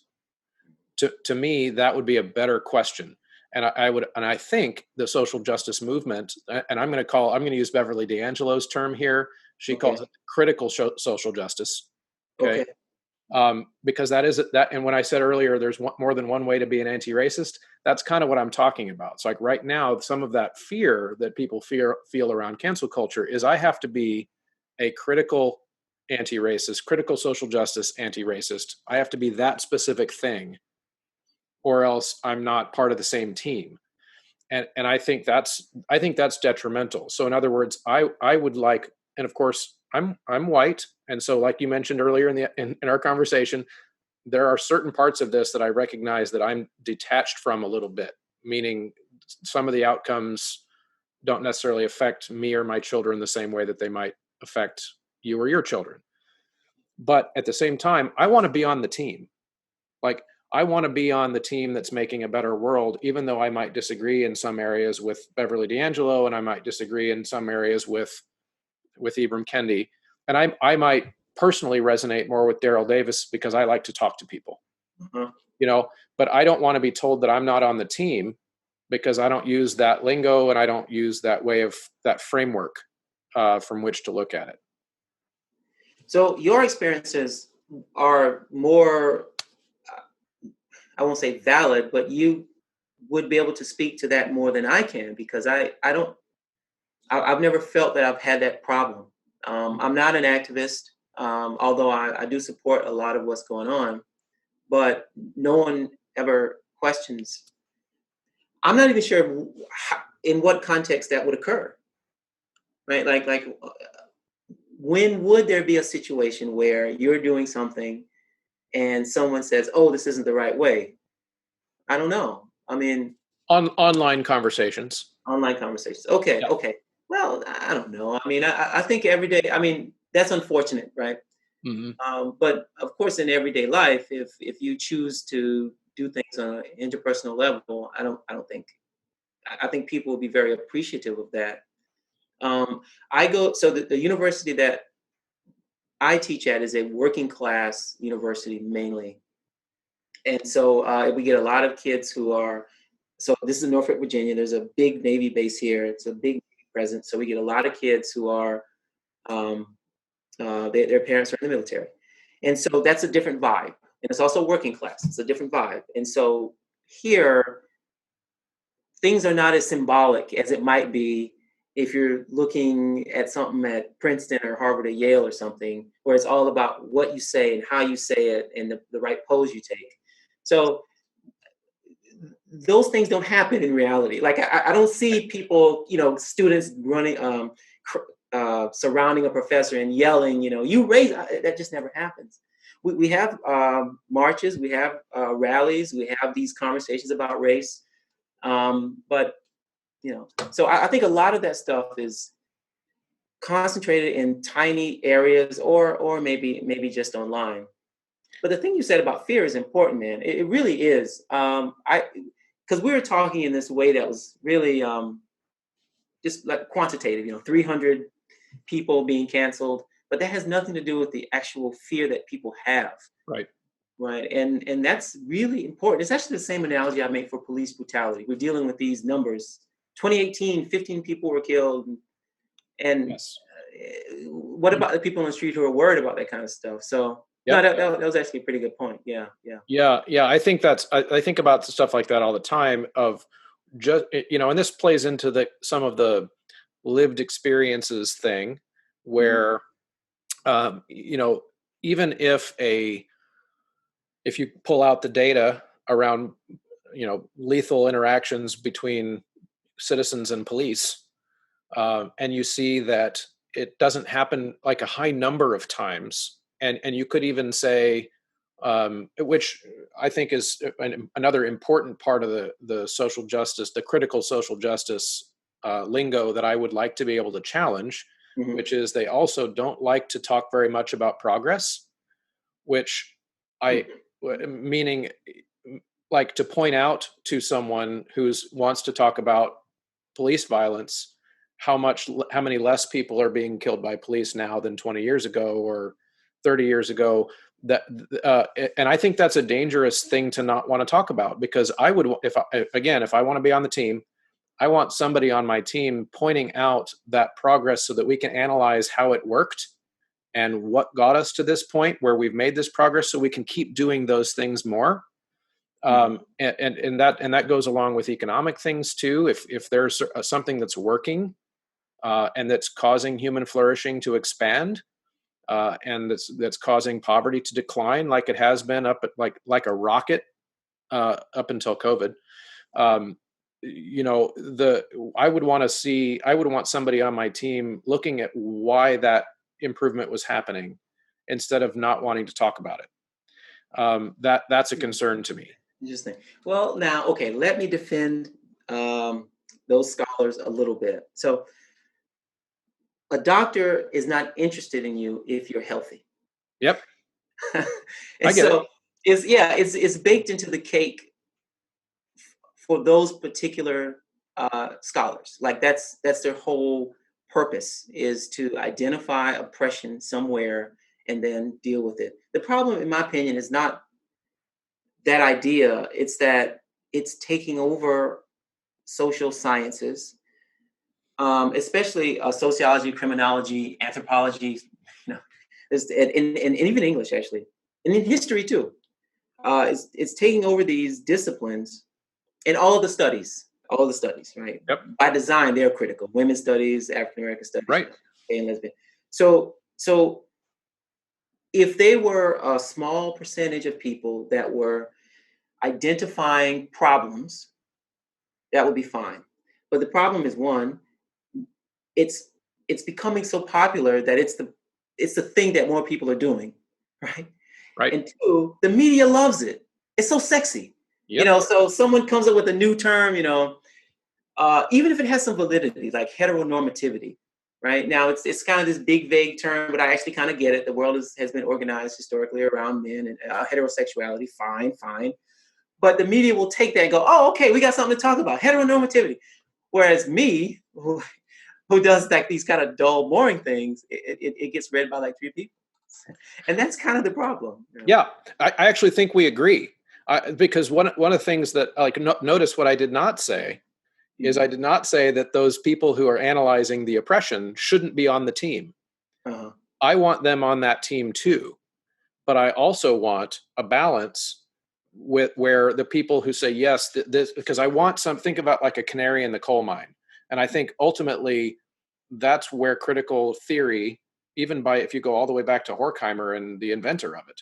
To me, that would be a better question. And I think the social justice movement, and I'm going to use Beverly D'Angelo's term here. She calls Okay. it critical social justice. Okay. Okay. Because that is that. And when I said earlier, there's more than one way to be an anti-racist. That's kind of what I'm talking about. So like right now, some of that fear that people feel around cancel culture is I have to be a critical anti-racist, critical social justice anti-racist. I have to be that specific thing, or else I'm not part of the same team. And I think that's detrimental. So in other words, I would like, and of course I'm white, and so like you mentioned earlier in our conversation, there are certain parts of this that I recognize that I'm detached from a little bit, meaning some of the outcomes don't necessarily affect me or my children the same way that they might affect you or your children. But at the same time, I want to be on the team. Like, I want to be on the team that's making a better world, even though I might disagree in some areas with Beverly D'Angelo, and I might disagree in some areas with Ibram Kendi. And I might personally resonate more with Daryl Davis because I like to talk to people, Uh-huh. but I don't want to be told that I'm not on the team because I don't use that lingo and I don't use that framework from which to look at it. So your experiences are more, I won't say valid, but you would be able to speak to that more than I can, because I've never felt that I've had that problem. I'm not an activist, although I do support a lot of what's going on, but no one ever questions. I'm not even sure in what context that would occur, right? When would there be a situation where you're doing something and someone says, "Oh, this isn't the right way"? I don't know. I mean, Online conversations. online conversations. Okay, Yeah. okay. Well, I don't know. I mean, I think every day. I mean, that's unfortunate, right? Hmm. But of course, in everyday life, if you choose to do things on an interpersonal level, I don't think. I think people will be very appreciative of that. I go so the university that I teach at is a working class university mainly, and so we get a lot of kids who are. So this is in Norfolk, Virginia. There's a big Navy base here. It's a big presence. So we get a lot of kids who are um, their parents are in the military, and so that's a different vibe. And it's also working class. It's a different vibe. And so here, things are not as symbolic as it might be if you're looking at something at Princeton or Harvard or Yale or something, where it's all about what you say and how you say it and the right pose you take. So those things don't happen in reality. Like I don't see people, students running, surrounding a professor and yelling, you raise. That just never happens. We have marches, we have rallies, we have these conversations about race, but so I think a lot of that stuff is concentrated in tiny areas, or maybe just online. But the thing you said about fear is important, man. It really is. Because we were talking in this way that was really just like quantitative, 300 people being canceled, but that has nothing to do with the actual fear that people have, Right. right? And that's really important. It's actually the same analogy I make for police brutality. We're dealing with these numbers. 2018, 15 people were killed, and Yes. what about the people on the street who are worried about that kind of stuff? So no, Yep. that was actually a pretty good point. Yeah, yeah. Yeah. I think I think about stuff like that all the time of just, and this plays into some of the lived experiences thing Mhm. where, um, you know, even if you pull out the data around, lethal interactions between citizens and police, and you see that it doesn't happen like a high number of times, and you could even say, which I think is another important part of the social justice, the critical social justice lingo that I would like to be able to challenge, Mhm. which is they also don't like to talk very much about progress, which I Mhm. meaning like to point out to someone who's wants to talk about police violence how many less people are being killed by police now than 20 years ago or 30 years ago, that and I think that's a dangerous thing to not want to talk about, because I would, if I want to be on the team, I want somebody on my team pointing out that progress so that we can analyze how it worked and what got us to this point where we've made this progress so we can keep doing those things more. Mhm. And that goes along with economic things too. If there's something that's working and that's causing human flourishing to expand, and that's causing poverty to decline, like it has been up at like a rocket up until COVID. Um, the I would want somebody on my team looking at why that improvement was happening instead of not wanting to talk about it. That's a concern to me. Interesting. Well, now, okay, let me defend those scholars a little bit. So, a doctor is not interested in you if you're healthy. Yep, And I get it. so it's baked into the cake for those particular scholars. Like that's their whole purpose, is to identify oppression somewhere and then deal with it. The problem, in my opinion, is not that idea. It's that it's taking over social sciences, especially sociology, criminology, anthropology, you know, and even English, actually, and in history too. It's taking over these disciplines and all of the studies, right? Yep. By design, they're critical. Women's studies, African American studies, Right. gay and lesbian. So if they were a small percentage of people that were identifying problems, that would be fine. But the problem is, one, it's it's becoming so popular that it's the thing that more people are doing, right? Right. And two, the media loves it. It's so sexy. Yep. So someone comes up with a new term, even if it has some validity, like heteronormativity, right? Now it's kind of this big vague term, but I actually kind of get it. The world has been organized historically around men and heterosexuality. Fine. But the media will take that and go, oh, okay, we got something to talk about, heteronormativity. Whereas me, who does like these kind of dull, boring things, it gets read by like three people. And that's kind of the problem. Yeah, I actually think we agree. Because one of the things that, like, notice what I did not say is I did not say that those people who are analyzing the oppression shouldn't be on the team. Uh-huh. I want them on that team too, but I also want a balance with where the people who say yes, this, because I want think about like a canary in the coal mine, and I think ultimately that's where critical theory, even by if you go all the way back to Horkheimer and the inventor of it,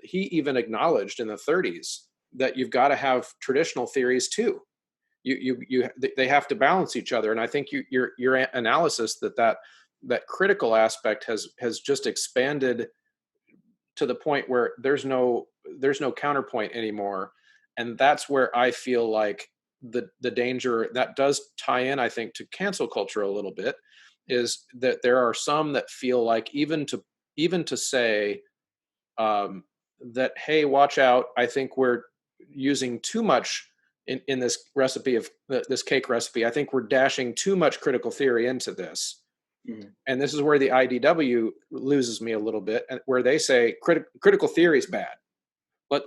he even acknowledged in the 30s that you've got to have traditional theories too. They have to balance each other, and I think your analysis that critical aspect has just expanded to the point where there's no counterpoint anymore, and that's where I feel like the danger that does tie in, I think, to cancel culture a little bit, is that there are some that feel like even to say that, hey, watch out, I think we're using too much in this recipe of this cake recipe. I think we're dashing too much critical theory into this. Mm-hmm. And this is where the IDW loses me a little bit, where they say critical theory is bad.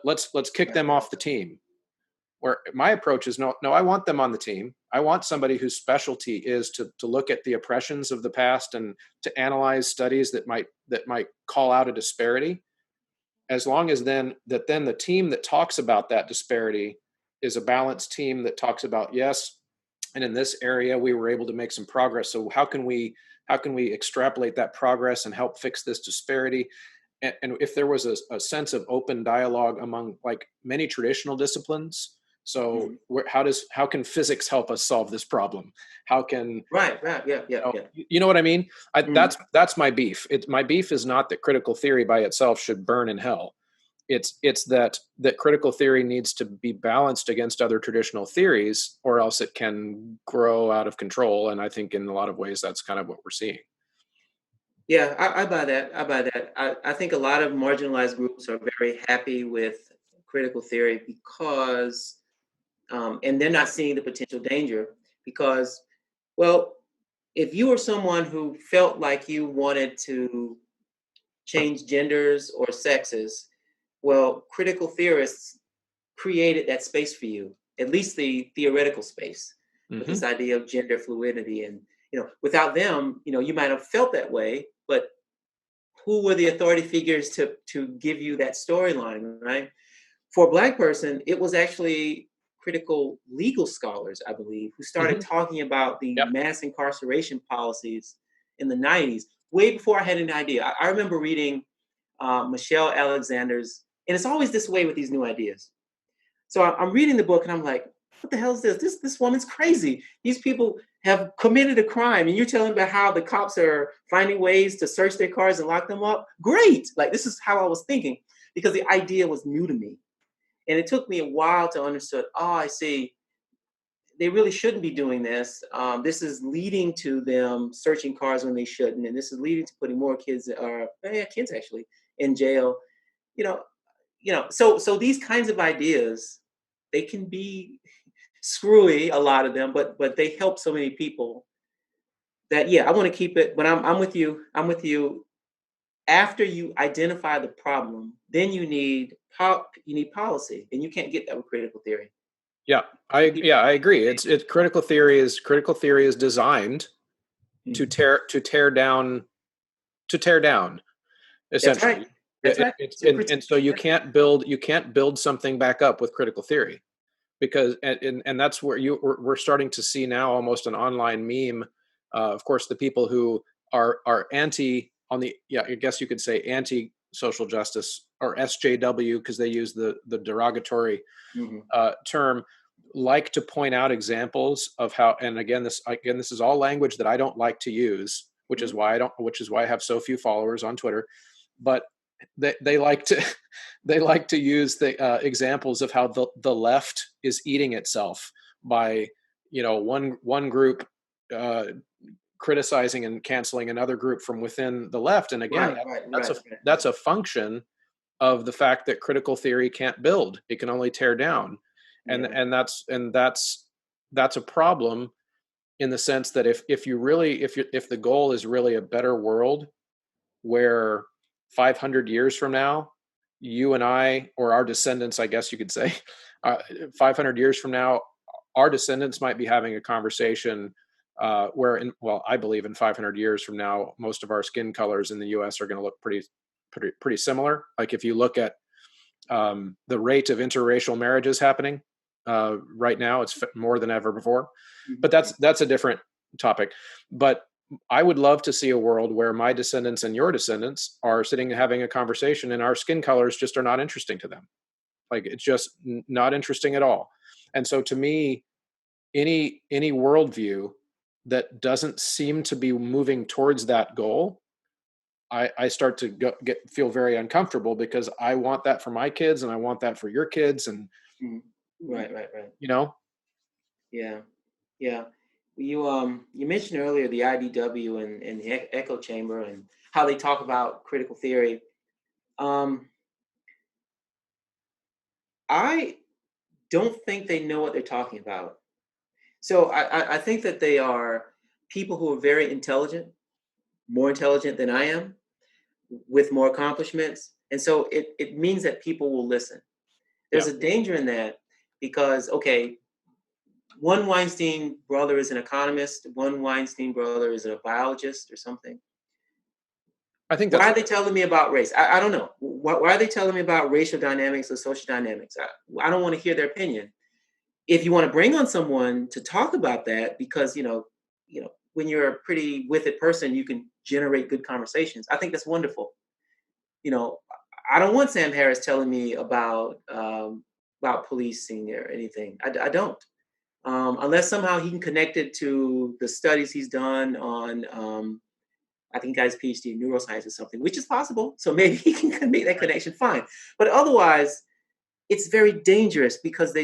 Let's kick them off the team. Where my approach is no, I want them on the team. I want somebody whose specialty is to look at the oppressions of the past and to analyze studies that might call out a disparity. As long as then the team that talks about that disparity is a balanced team that talks about, yes, and in this area we were able to make some progress. So how can we extrapolate that progress and help fix this disparity? And if there was a sense of open dialogue among like many traditional disciplines. So how can physics help us solve this problem? How can yeah. You know what I mean? That's my beef. My beef is not that critical theory by itself should burn in hell. It's that critical theory needs to be balanced against other traditional theories, or else it can grow out of control. And I think in a lot of ways that's kind of what we're seeing. Yeah, I buy that. I think a lot of marginalized groups are very happy with critical theory because and they're not seeing the potential danger because, well, if you were someone who felt like you wanted to change genders or sexes, well, critical theorists created that space for you, at least the theoretical space, with this idea of gender fluidity. And, without them, you might have felt that way, but who were the authority figures to give you that storyline, right? For a Black person, it was actually critical legal scholars, I believe, who started talking about the mass incarceration policies in the 90s, way before I had an idea. I remember reading Michelle Alexander's, and it's always this way with these new ideas. So I'm reading the book and I'm like, what the hell is this? This woman's crazy. These people have committed a crime, and you're telling about how the cops are finding ways to search their cars and lock them up. Great. Like, this is how I was thinking, because the idea was new to me. And it took me a while to understand, oh, I see. They really shouldn't be doing this. This is leading to them searching cars when they shouldn't. And this is leading to putting more kids, kids actually, in jail. You know, so these kinds of ideas, they can be screwy, a lot of them, but they help so many people that, yeah, I want to keep it. But I'm with you. I'm with you. After you identify the problem, then you need policy, and you can't get that with critical theory. Yeah, I agree. It's critical theory is designed to tear down That's right. essentially. That's right. And so you can't build something back up with critical theory, because and that's where we're starting to see now almost an online meme. Of course, the people who are anti on the, yeah, I guess you could say anti social justice, or SJW, because they use the derogatory term, like to point out examples of how, and again this is all language that I don't like to use, which is why I have so few followers on Twitter, but they like to they like to use the examples of how the left is eating itself by, one group criticizing and canceling another group from within the left. And again, that's a function of the fact that critical theory can't build; it can only tear down. And that's a problem, in the sense that if the goal is really a better world, where 500 years from now, you and I, or our descendants, I guess you could say, 500 years from now, our descendants might be having a conversation I believe in 500 years from now, most of our skin colors in the U.S. are going to look pretty similar. Like, if you look at the rate of interracial marriages happening right now, it's more than ever before. But that's a different topic. But I would love to see a world where my descendants and your descendants are sitting and having a conversation, and our skin colors just are not interesting to them. Like, it's just not interesting at all. And so, to me, any worldview that doesn't seem to be moving towards that goal, I start to feel very uncomfortable, because I want that for my kids, and I want that for your kids, and right. Yeah. You mentioned earlier the IDW and the echo chamber, and how they talk about critical theory. I don't think they know what they're talking about. So I think that they are people who are very intelligent, more intelligent than I am, with more accomplishments. And so it means that people will listen. There's a danger in that, because, okay, one Weinstein brother is an economist, one Weinstein brother is a biologist or something. I think why are they telling me about race? I don't know. Why are they telling me about racial dynamics or social dynamics? I don't want to hear their opinion. If you want to bring on someone to talk about that, because when you're a pretty with it person, you can generate good conversations. I think that's wonderful. I don't want Sam Harris telling me about policing or anything. I don't. Unless somehow he can connect it to the studies he's done on, I think he got his PhD in neuroscience or something, which is possible. So maybe he can make that connection, fine. But otherwise, it's very dangerous, because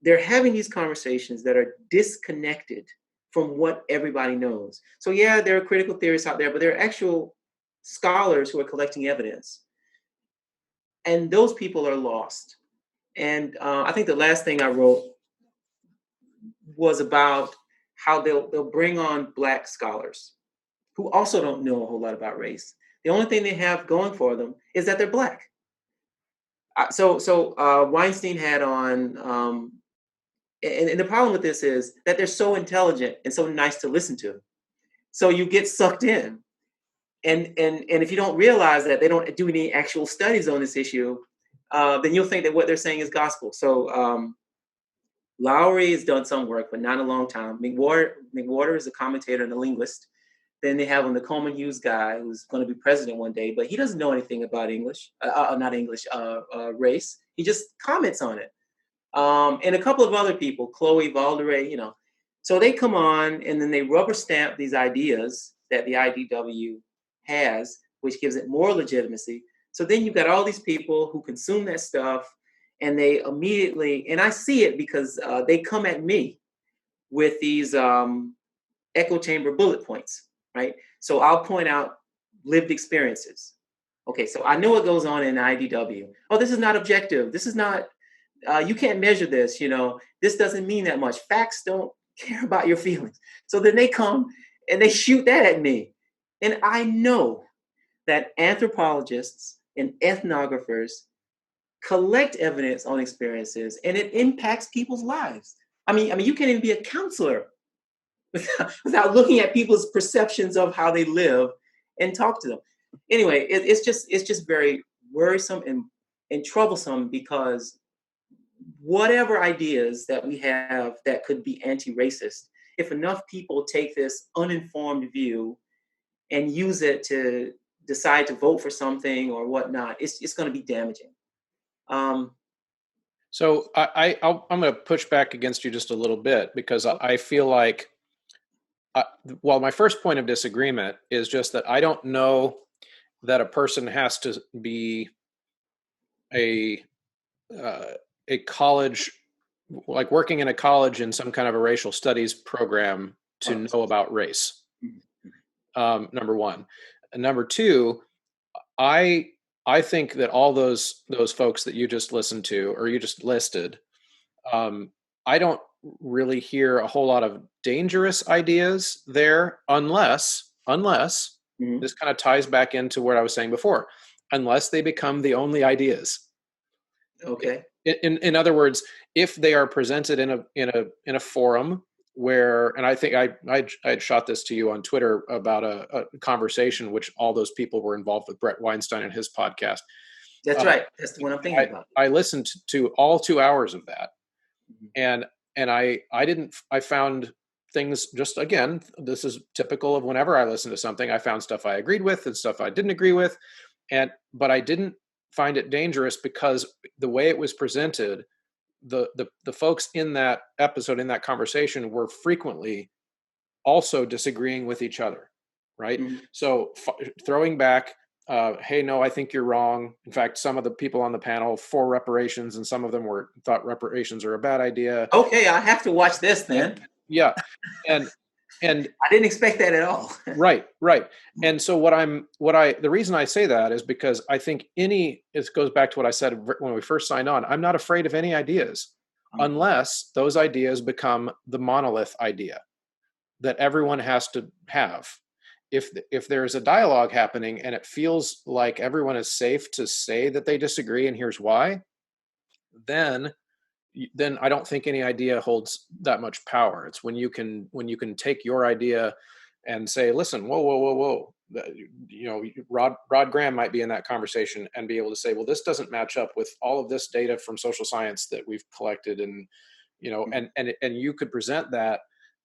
they're having these conversations that are disconnected from what everybody knows. So yeah, there are critical theorists out there, but there are actual scholars who are collecting evidence. And those people are lost. And I think the last thing I wrote was about how they'll bring on Black scholars who also don't know a whole lot about race. The only thing they have going for them is that they're Black. So Weinstein had on, and the problem with this is that they're so intelligent and so nice to listen to. So you get sucked in. And if you don't realize that they don't do any actual studies on this issue, then you'll think that what they're saying is gospel. So Lowry has done some work, but not a long time. McWhorter is a commentator and a linguist. Then they have the Coleman Hughes guy, who's going to be president one day, but he doesn't know anything about English, not English, race. He just comments on it. and a couple of other people, Chloe Valderay, So they come on and then they rubber stamp these ideas that the IDW has, which gives it more legitimacy. So then you've got all these people who consume that stuff, and they immediately, and I see it because they come at me with these echo chamber bullet points, right? So I'll point out lived experiences. Okay, so I know what goes on in IDW. Oh, this is not objective. This is not, you can't measure this, this doesn't mean that much. Facts don't care about your feelings. So then they come and they shoot that at me. And I know that anthropologists and ethnographers collect evidence on experiences, and it impacts people's lives. I mean, you can't even be a counselor without looking at people's perceptions of how they live and talk to them. Anyway, it's just very worrisome and troublesome, because whatever ideas that we have that could be anti-racist, if enough people take this uninformed view and use it to decide to vote for something or whatnot, it's going to be damaging. So I'm going to push back against you just a little bit, because I feel like, well, my first point of disagreement is just that I don't know that a person has to be a college, like working in a college in some kind of a racial studies program to know about race. Number one. And number two, I think that all those folks that you just listened to, or you just listed, I don't really hear a whole lot of dangerous ideas there, unless this kind of ties back into what I was saying before, unless they become the only ideas. Okay. In other words, if they are presented in a forum where, and I think I had shot this to you on Twitter about a conversation which all those people were involved with Brett Weinstein and his podcast. That's right. That's the one I'm thinking about. I listened to all 2 hours of that, and I found things, just, again, this is typical of whenever I listen to something, I found stuff I agreed with and stuff I didn't agree with, but I didn't find it dangerous, because the way it was presented, the folks in that episode, in that conversation, were frequently also disagreeing with each other, right? So throwing back, hey, no, I think you're wrong. In fact, some of the people on the panel for reparations, and some of them thought reparations are a bad idea. Okay, I have to watch this then. Yeah, and I didn't expect that at all. Right. And so the reason I say that is because I think it goes back to what I said when we first signed on. I'm not afraid of any ideas, unless those ideas become the monolith idea that everyone has to have. If there's a dialogue happening and it feels like everyone is safe to say that they disagree and here's why, then I don't think any idea holds that much power. It's when you can take your idea and say, listen, whoa. Rod Graham might be in that conversation and be able to say, well, this doesn't match up with all of this data from social science that we've collected, and and you could present that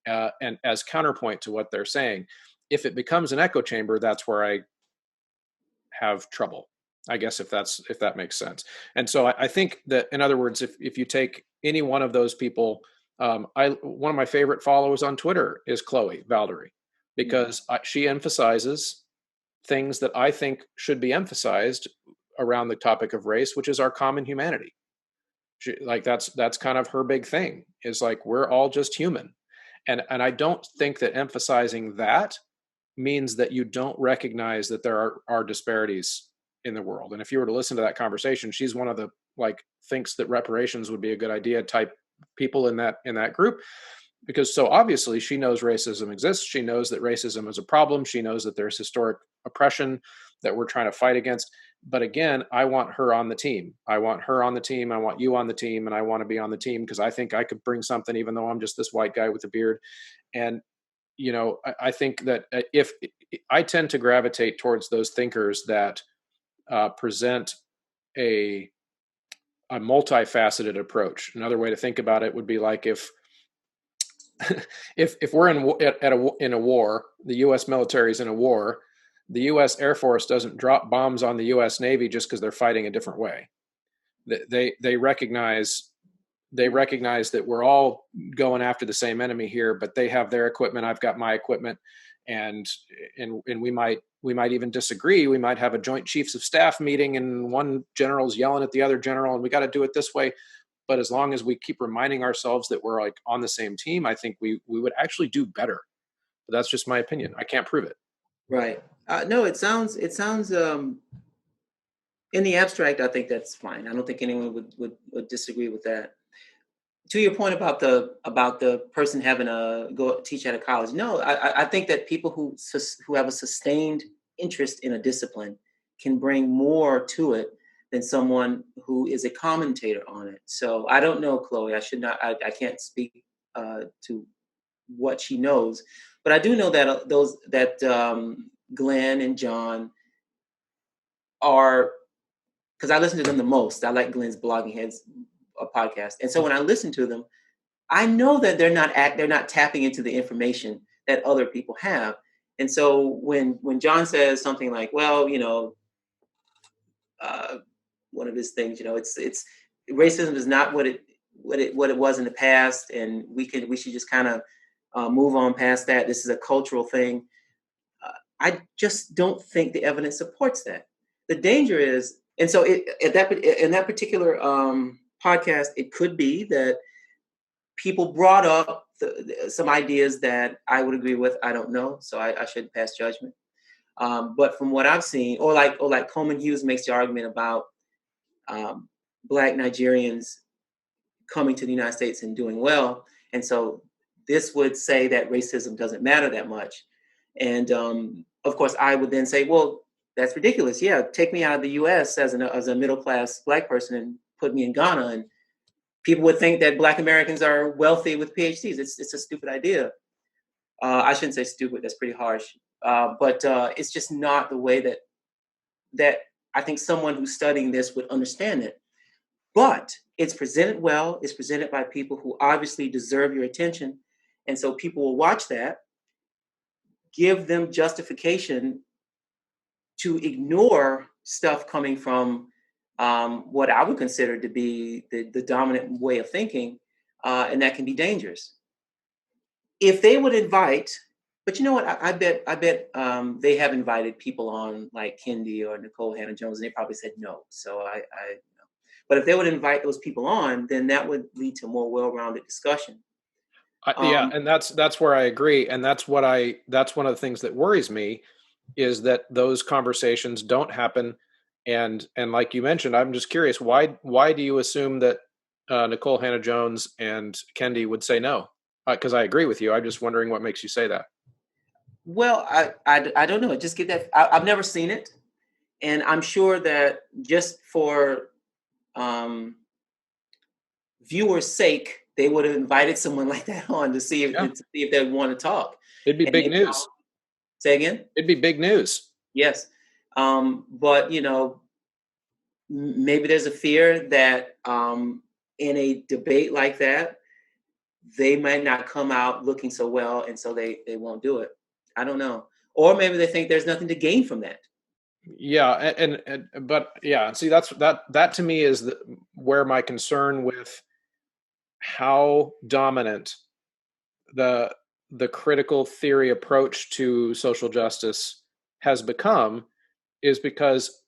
and as counterpoint to what they're saying. If it becomes an echo chamber, that's where I have trouble, I guess, if that makes sense. And so I think that, in other words, if you take any one of those people, one of my favorite followers on Twitter is Chloe Valdery, because she emphasizes things that I think should be emphasized around the topic of race, which is our common humanity. That's kind of her big thing, is like, we're all just human. And I don't think that emphasizing that means that you don't recognize that there are disparities in the world. And if you were to listen to that conversation, she's one of the, thinks that reparations would be a good idea type people in that group, because so obviously she knows racism exists. She knows that racism is a problem. She knows that there's historic oppression that we're trying to fight against. But again, I want her on the team. I want her on the team. I want you on the team, and I want to be on the team because I think I could bring something, even though I'm just this white guy with a beard. And I think that if I tend to gravitate towards those thinkers that present a multifaceted approach. Another way to think about it would be like if we're in a war, the U.S. military is in a war, the U.S. Air Force doesn't drop bombs on the U.S. Navy just because they're fighting a different way. They recognize they recognize that we're all going after the same enemy here, but they have their equipment, I've got my equipment, and we might even disagree. We might have a joint chiefs of staff meeting, and one general's yelling at the other general, and we got to do it this way. But as long as we keep reminding ourselves that we're like on the same team, I think we would actually do better. But that's just my opinion. I can't prove it. Right. No, in the abstract, I think that's fine. I don't think anyone would disagree with that. To your point about the person having a go teach at a college, no, I think that people who have a sustained interest in a discipline can bring more to it than someone who is a commentator on it. So I don't know, Chloe. I can't speak to what she knows, but I do know that Glenn and John are, because I listen to them the most. I like Glenn's Blogging Heads podcast, and so when I listen to them, I know that they're not tapping into the information that other people have. And so when John says something like, well, one of his things, it's racism is not what it was in the past, and we should just kind of move on past that. This is a cultural thing. I just don't think the evidence supports that. The danger is, and so in that particular podcast, it could be that people brought up some ideas that I would agree with. I don't know, so I shouldn't pass judgment. But from what I've seen, or like Coleman Hughes makes the argument about Black Nigerians coming to the United States and doing well, and so this would say that racism doesn't matter that much. And of course, I would then say, well, that's ridiculous. Yeah, take me out of the U.S. as a middle class Black person and put me in Ghana, and people would think that Black Americans are wealthy with PhDs. It's a stupid idea. I shouldn't say stupid. That's pretty harsh. But it's just not the way that I think someone who's studying this would understand it. But it's presented well. It's presented by people who obviously deserve your attention. And so people will watch that, give them justification to ignore stuff coming from what I would consider to be the dominant way of thinking, and that can be dangerous. If they would invite, but you know what? I bet they have invited people on like Kendi or Nicole Hannah-Jones, and they probably said no. So I but if they would invite those people on, then that would lead to more well-rounded discussion. Yeah, and that's where I agree, and that's one of the things that worries me, is that those conversations don't happen. And like you mentioned, I'm just curious, why do you assume that Nicole Hannah-Jones and Kendi would say no? Because I agree with you. I'm just wondering what makes you say that. Well, I don't know. Just get that. I've never seen it, and I'm sure that just for viewers' sake, they would have invited someone like that on to see if they want to talk. It'd be big news. Say again? It'd be big news. Yes. But maybe there's a fear that in a debate like that, they might not come out looking so well, and so they won't do it. I don't know. Or maybe they think there's nothing to gain from that. Yeah, but yeah, see, that to me is where my concern with how dominant the critical theory approach to social justice has become is because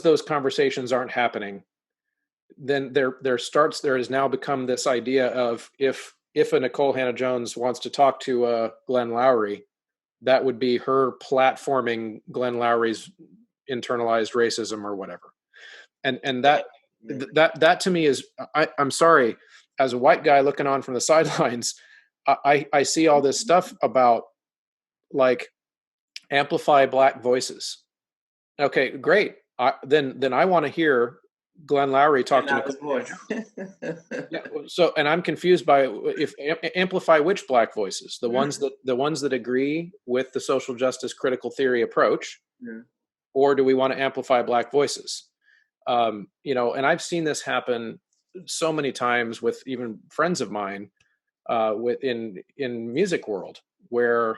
those conversations aren't happening. Then there has now become this idea of if a Nicole Hannah-Jones wants to talk to Glenn Loury, that would be her platforming Glenn Loury's internalized racism or whatever. And that to me is, I'm sorry, as a white guy looking on from the sidelines, I see all this stuff about like amplify Black voices. Okay, great. Then I want to hear Glenn Loury talk to Nicole. Yeah, so, and I'm confused by if amplify which Black voices, the ones that agree with the social justice critical theory approach, or do we want to amplify Black voices? And I've seen this happen so many times with even friends of mine in music world, where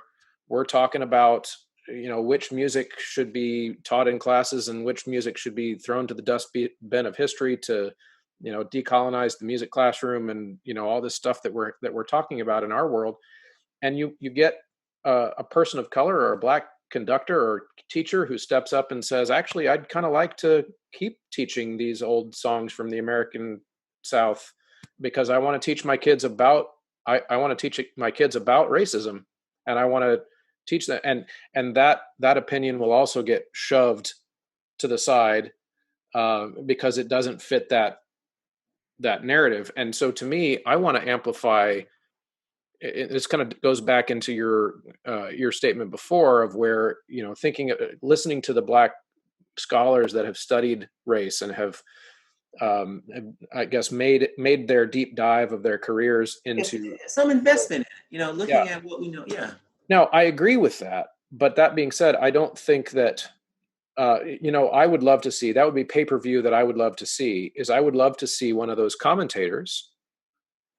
we're talking about which music should be taught in classes and which music should be thrown to the dustbin of history to decolonize the music classroom, and all this stuff that we're talking about in our world. And you get a person of color or a black conductor or teacher who steps up and says, actually, I'd kind of like to keep teaching these old songs from the American South, because I want to teach my kids about I want to teach my kids about racism, and I want to teach that. And that opinion will also get shoved to the side, because it doesn't fit that narrative. And so to me, I want to amplify. This kind of goes back into your statement before of where, listening to the black scholars that have studied race and have, I guess, made their deep dive of their careers into some investment in it, looking yeah. at what we know. Yeah. Now, I agree with that, but that being said, I don't think that I would love to see, that would be pay-per-view that I would love to see, is I would love to see one of those commentators,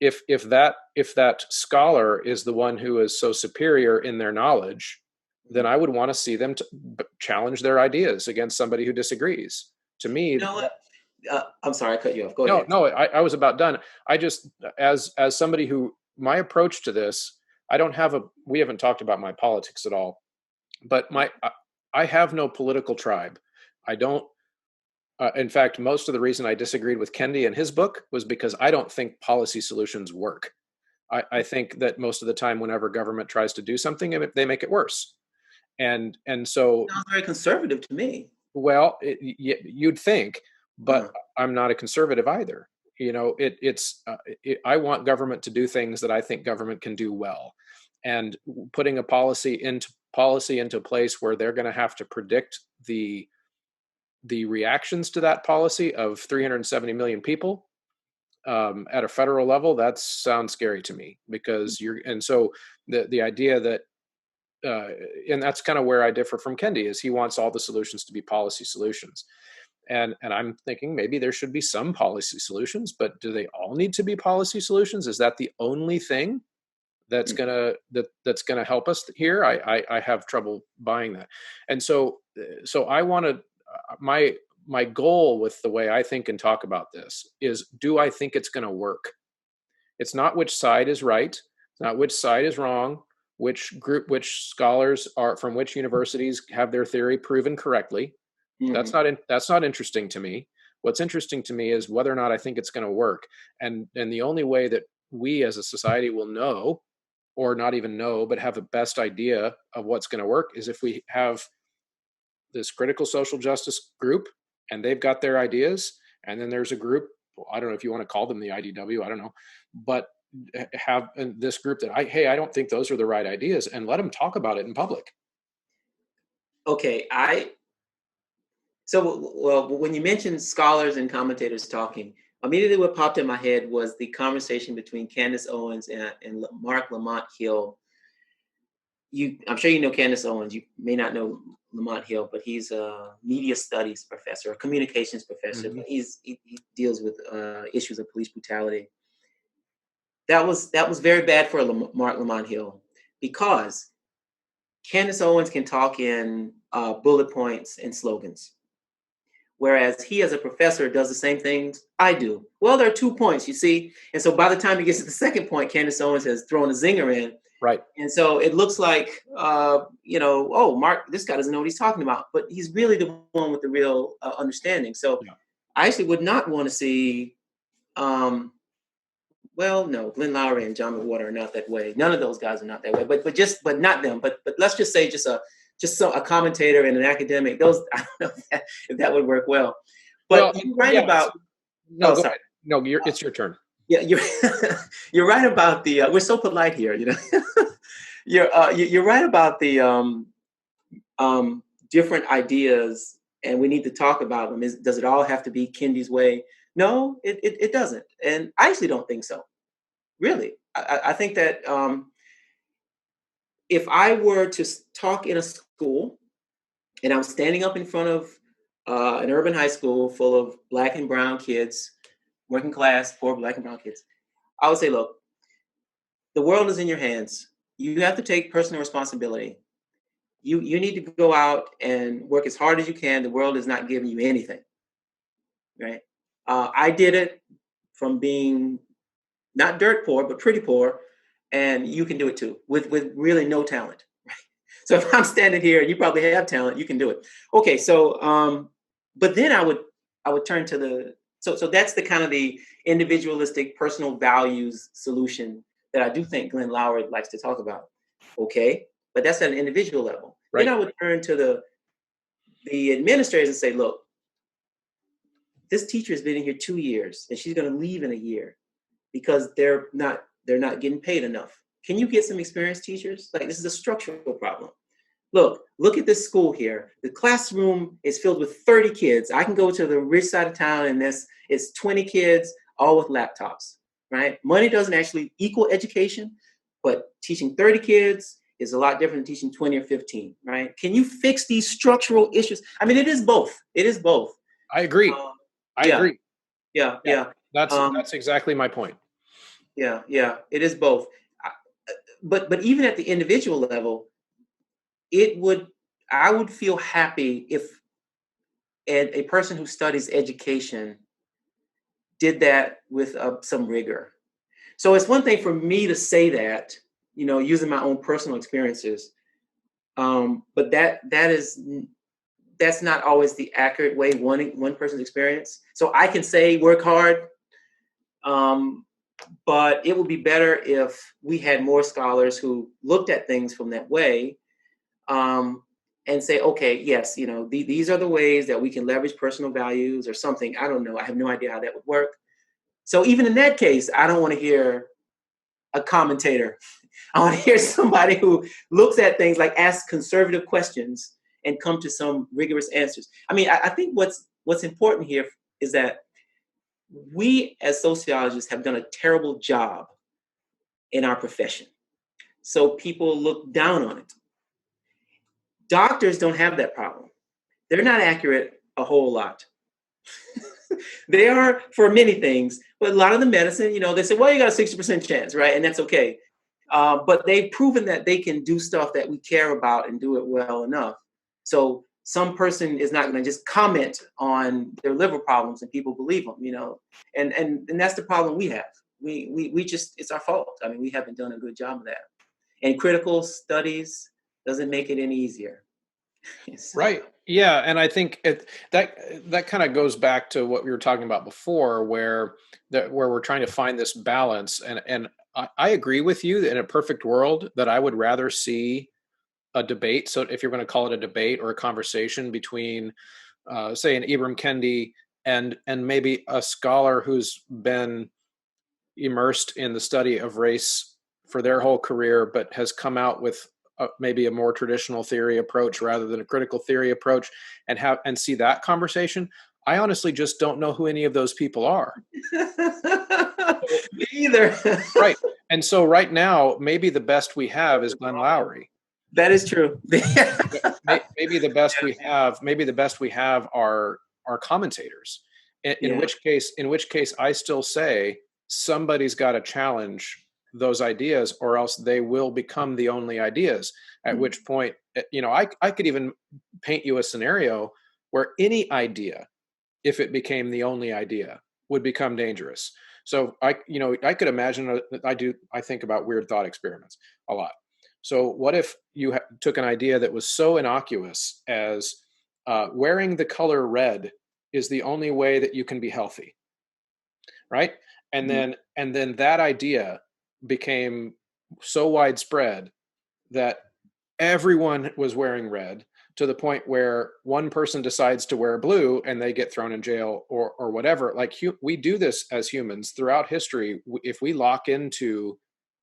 if that scholar is the one who is so superior in their knowledge, then I would want to see them challenge their ideas against somebody who disagrees. To me, You know what? I'm sorry, I cut you off. Go no, ahead. no, I was about done. I just, as somebody who, my approach to this, we haven't talked about my politics at all, but I have no political tribe. I don't. In fact, most of the reason I disagreed with Kendi and his book was because I don't think policy solutions work. I think that most of the time, whenever government tries to do something, they make it worse. And so, Sounds very conservative to me. well, you'd think, but I'm not a conservative either. I want government to do things that I think government can do well, and putting a policy into place where they're going to have to predict the reactions to that policy of 370 million people, at a federal level, that sounds scary to me, because so the idea that, and that's kind of where I differ from Kendi, is he wants all the solutions to be policy solutions. And I'm thinking maybe there should be some policy solutions, but do they all need to be policy solutions? Is that the only thing that's gonna help us here? I have trouble buying that. And so I want to, my goal with the way I think and talk about this is, do I think it's going to work? It's not which side is right. It's not which side is wrong, which scholars are from which universities have their theory proven correctly. Mm-hmm. That's not interesting to me. What's interesting to me is whether or not I think it's going to work. And the only way that we as a society will know, or not even know, but have the best idea of what's going to work, is if we have this critical social justice group, and they've got their ideas, and then there's a group, I don't know if you want to call them the IDW, I don't know, but have this group that I don't think those are the right ideas, and let them talk about it in public. Okay, when you mentioned scholars and commentators talking, immediately what popped in my head was the conversation between Candace Owens and Mark Lamont Hill. I'm sure you know Candace Owens. You may not know Lamont Hill, but he's a media studies professor, a communications professor. Mm-hmm. But he deals with issues of police brutality. That was very bad for Mark Lamont Hill, because Candace Owens can talk in bullet points and slogans, whereas he, as a professor, does the same things I do. Well, there are 2 points, you see, and so by the time he gets to the second point, Candace Owens has thrown a zinger in. Right. And so it looks like, oh, Mark, this guy doesn't know what he's talking about, but he's really the one with the real understanding. So yeah. I actually would not want to see, no, Glenn Lowry and John McWhorter are not that way. None of those guys are not that way, but not them. But let's just say just a commentator and an academic. Those, I don't know if that would work well. But you're right about. No, sorry. No, it's your turn. Yeah, you're right about the. We're so polite here, You're right about the different ideas, and we need to talk about them. Does it all have to be Kendi's way? No, it doesn't, and I actually don't think so. Really, I think that if I were to talk in a school, and I'm standing up in front of an urban high school full of Black and brown kids, working class, poor Black and brown kids, I would say, look, the world is in your hands. You have to take personal responsibility. You need to go out and work as hard as you can. The world is not giving you anything, right? I did it from being not dirt poor, but pretty poor, and you can do it too with really no talent. So if I'm standing here and you probably have talent, you can do it. Okay, so but then I would turn to the so that's the kind of the individualistic personal values solution that I do think Glenn Lowry likes to talk about. Okay, but that's at an individual level. Right. Then I would turn to the administrators and say, look, this teacher has been in here 2 years and she's going to leave in a year because they're not getting paid enough. Can you get some experienced teachers? Like, this is a structural problem. Look at this school here. The classroom is filled with 30 kids. I can go to the rich side of town and it's 20 kids, all with laptops, right? Money doesn't actually equal education, but teaching 30 kids is a lot different than teaching 20 or 15, right? Can you fix these structural issues? I mean, it is both. It is both. I agree. I agree. Yeah. That's exactly my point. Yeah. It is both. But even at the individual level, I would feel happy if a person who studies education did that with some rigor. So it's one thing for me to say that, using my own personal experiences, but that's not always the accurate way one person's experience. So I can say work hard, but it would be better if we had more scholars who looked at things from that way. And say, okay, yes, these are the ways that we can leverage personal values or something. I don't know. I have no idea how that would work. So even in that case, I don't want to hear a commentator. I want to hear somebody who looks at things, like asks conservative questions and come to some rigorous answers. I mean, I think what's important here is that we as sociologists have done a terrible job in our profession. So people look down on it. Doctors don't have that problem. They're not accurate a whole lot. They are for many things, but a lot of the medicine, they say, well, you got a 60% chance, right? And that's okay. But they've proven that they can do stuff that we care about and do it well enough. So some person is not going to just comment on their liver problems and people believe them, and that's the problem we have. We just, it's our fault. I mean, we haven't done a good job of that. And critical studies doesn't make it any easier. So. Right. Yeah. And I think that kind of goes back to what we were talking about before, where we're trying to find this balance. And I agree with you that in a perfect world that I would rather see a debate. So if you're going to call it a debate or a conversation between, say, an Ibram Kendi and maybe a scholar who's been immersed in the study of race for their whole career, but has come out with maybe a more traditional theory approach rather than a critical theory approach, and see that conversation. I honestly just don't know who any of those people are. Me either. Right. And so right now, maybe the best we have is Glenn Lowry. That is true. Maybe the best we have are commentators. In which case I still say somebody's got to challenge those ideas, or else they will become the only ideas. At which point, I could even paint you a scenario where any idea, if it became the only idea, would become dangerous. So I could imagine, I think about weird thought experiments a lot. So what if you took an idea that was so innocuous as wearing the color red is the only way that you can be healthy, right? And then that idea became so widespread that everyone was wearing red, to the point where one person decides to wear blue and they get thrown in jail or whatever. Like we do this as humans throughout history. If we lock into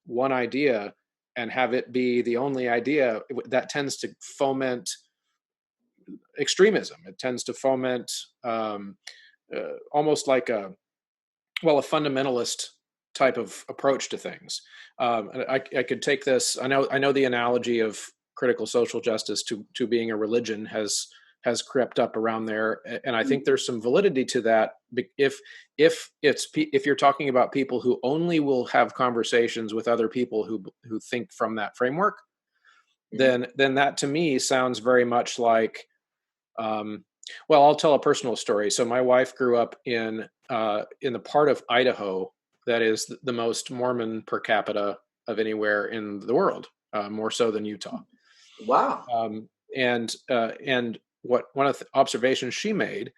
one idea and have it be the only idea, that tends to foment extremism. It tends to foment almost like a fundamentalist type of approach to things. I could take this. I know the analogy of critical social justice to being a religion has crept up around there, and I think there's some validity to that. If you're talking about people who only will have conversations with other people who think from that framework, then that to me sounds very much like Well, I'll tell a personal story. So my wife grew up in the part of Idaho that is the most Mormon per capita of anywhere in the world, more so than Utah. Wow. And what one of the observations she made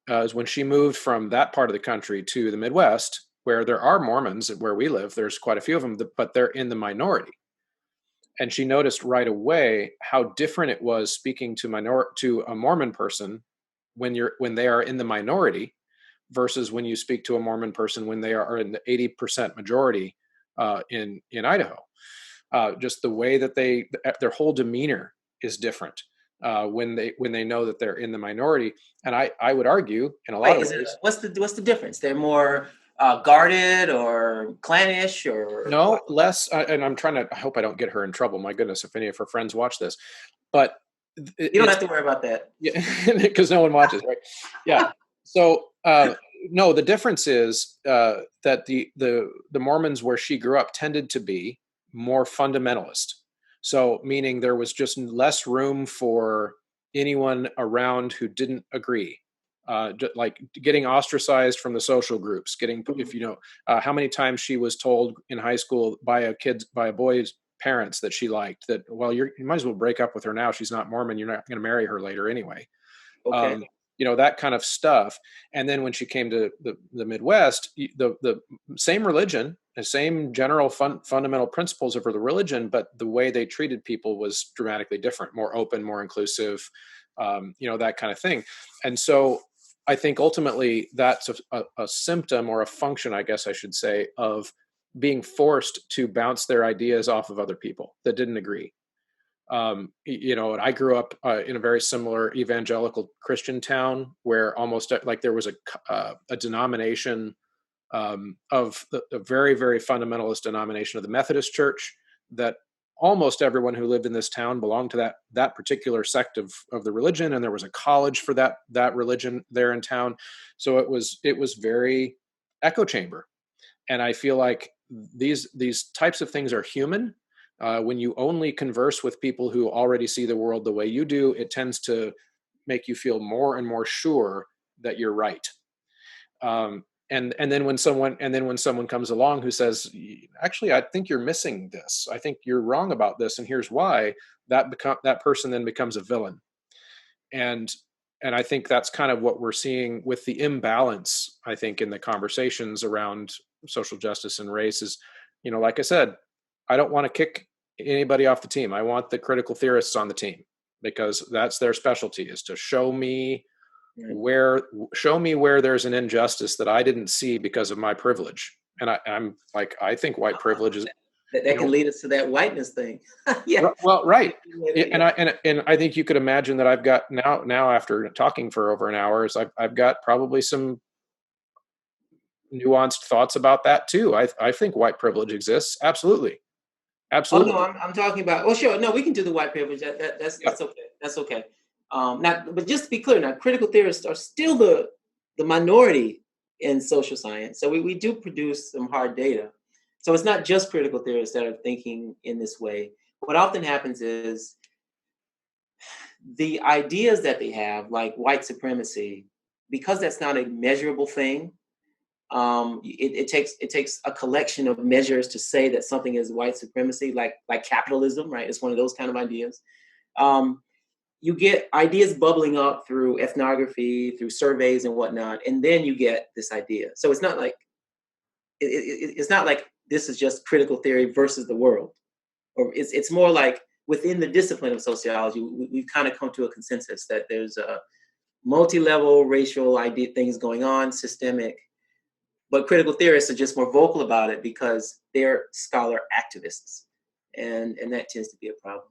is when she moved from that part of the country to the Midwest, where there are Mormons where we live. There's quite a few of them, but they're in the minority. And she noticed right away how different it was speaking to a Mormon person when they are in the minority versus when you speak to a Mormon person when they are in the 80% majority in Idaho. Just the way that their whole demeanor is different when they know that they're in the minority. And I would argue in a lot Wait, of ways, what's the difference? They're more guarded or clannish or what? no less. And I'm trying to. I hope I don't get her in trouble. My goodness, if any of her friends watch this, but You don't it's have to worry about that. yeah, because no one watches, right? Yeah. So no, the difference is that the Mormons where she grew up tended to be more fundamentalist. So meaning there was just less room for anyone around who didn't agree. Like getting ostracized from the social groups, if you know how many times she was told in high school by a boy's parents that she liked that, well, you might as well break up with her now. She's not Mormon. You're not going to marry her later anyway. Okay. um, that kind of stuff. And then when she came to the Midwest, the same religion, the same general fundamental principles of the religion, but the way they treated people was dramatically different, more open, more inclusive, that kind of thing. And so I think ultimately that's a symptom or a function, I guess I should say, of being forced to bounce their ideas off of other people that didn't agree. And I grew up in a very similar evangelical Christian town where almost like there was a denomination of a very, very fundamentalist denomination of the Methodist Church that almost everyone who lived in this town belonged to that particular sect of the religion, and there was a college for that religion there in town. So it was very echo chamber, and I feel like these types of things are human. When you only converse with people who already see the world the way you do, it tends to make you feel more and more sure that you're right. And then when someone comes along who says, actually, I think you're missing this. I think you're wrong about this, and here's why. That person then becomes a villain. And I think that's kind of what we're seeing with the imbalance, I think, in the conversations around social justice and race is, like I said, I don't want to kick anybody off the team. I want the critical theorists on the team because that's their specialty, is to show me where there's an injustice that I didn't see because of my privilege. And I'm like, I think white privilege is That can lead us to that whiteness thing. Yeah. well, right. Yeah. And I think you could imagine that I've got now after talking for over an hour, is I've got probably some nuanced thoughts about that too. I think white privilege exists. Absolutely. Oh no, Absolutely. I'm talking about. Well, sure. No, we can do the white privilege. Yeah. That's okay. That's okay. Not, but just to be clear, now critical theorists are still the minority in social science. So we do produce some hard data. So it's not just critical theorists that are thinking in this way. What often happens is the ideas that they have, like white supremacy, because that's not a measurable thing. It takes a collection of measures to say that something is white supremacy, like capitalism, right? It's one of those kind of ideas. Um, you get ideas bubbling up through ethnography, through surveys and whatnot, and then you get this idea. So it's not like it's not like this is just critical theory versus the world, or it's more like within the discipline of sociology, we've kind of come to a consensus that there's a multi-level racial idea things going on, systemic. But critical theorists are just more vocal about it because they're scholar activists, and that tends to be a problem.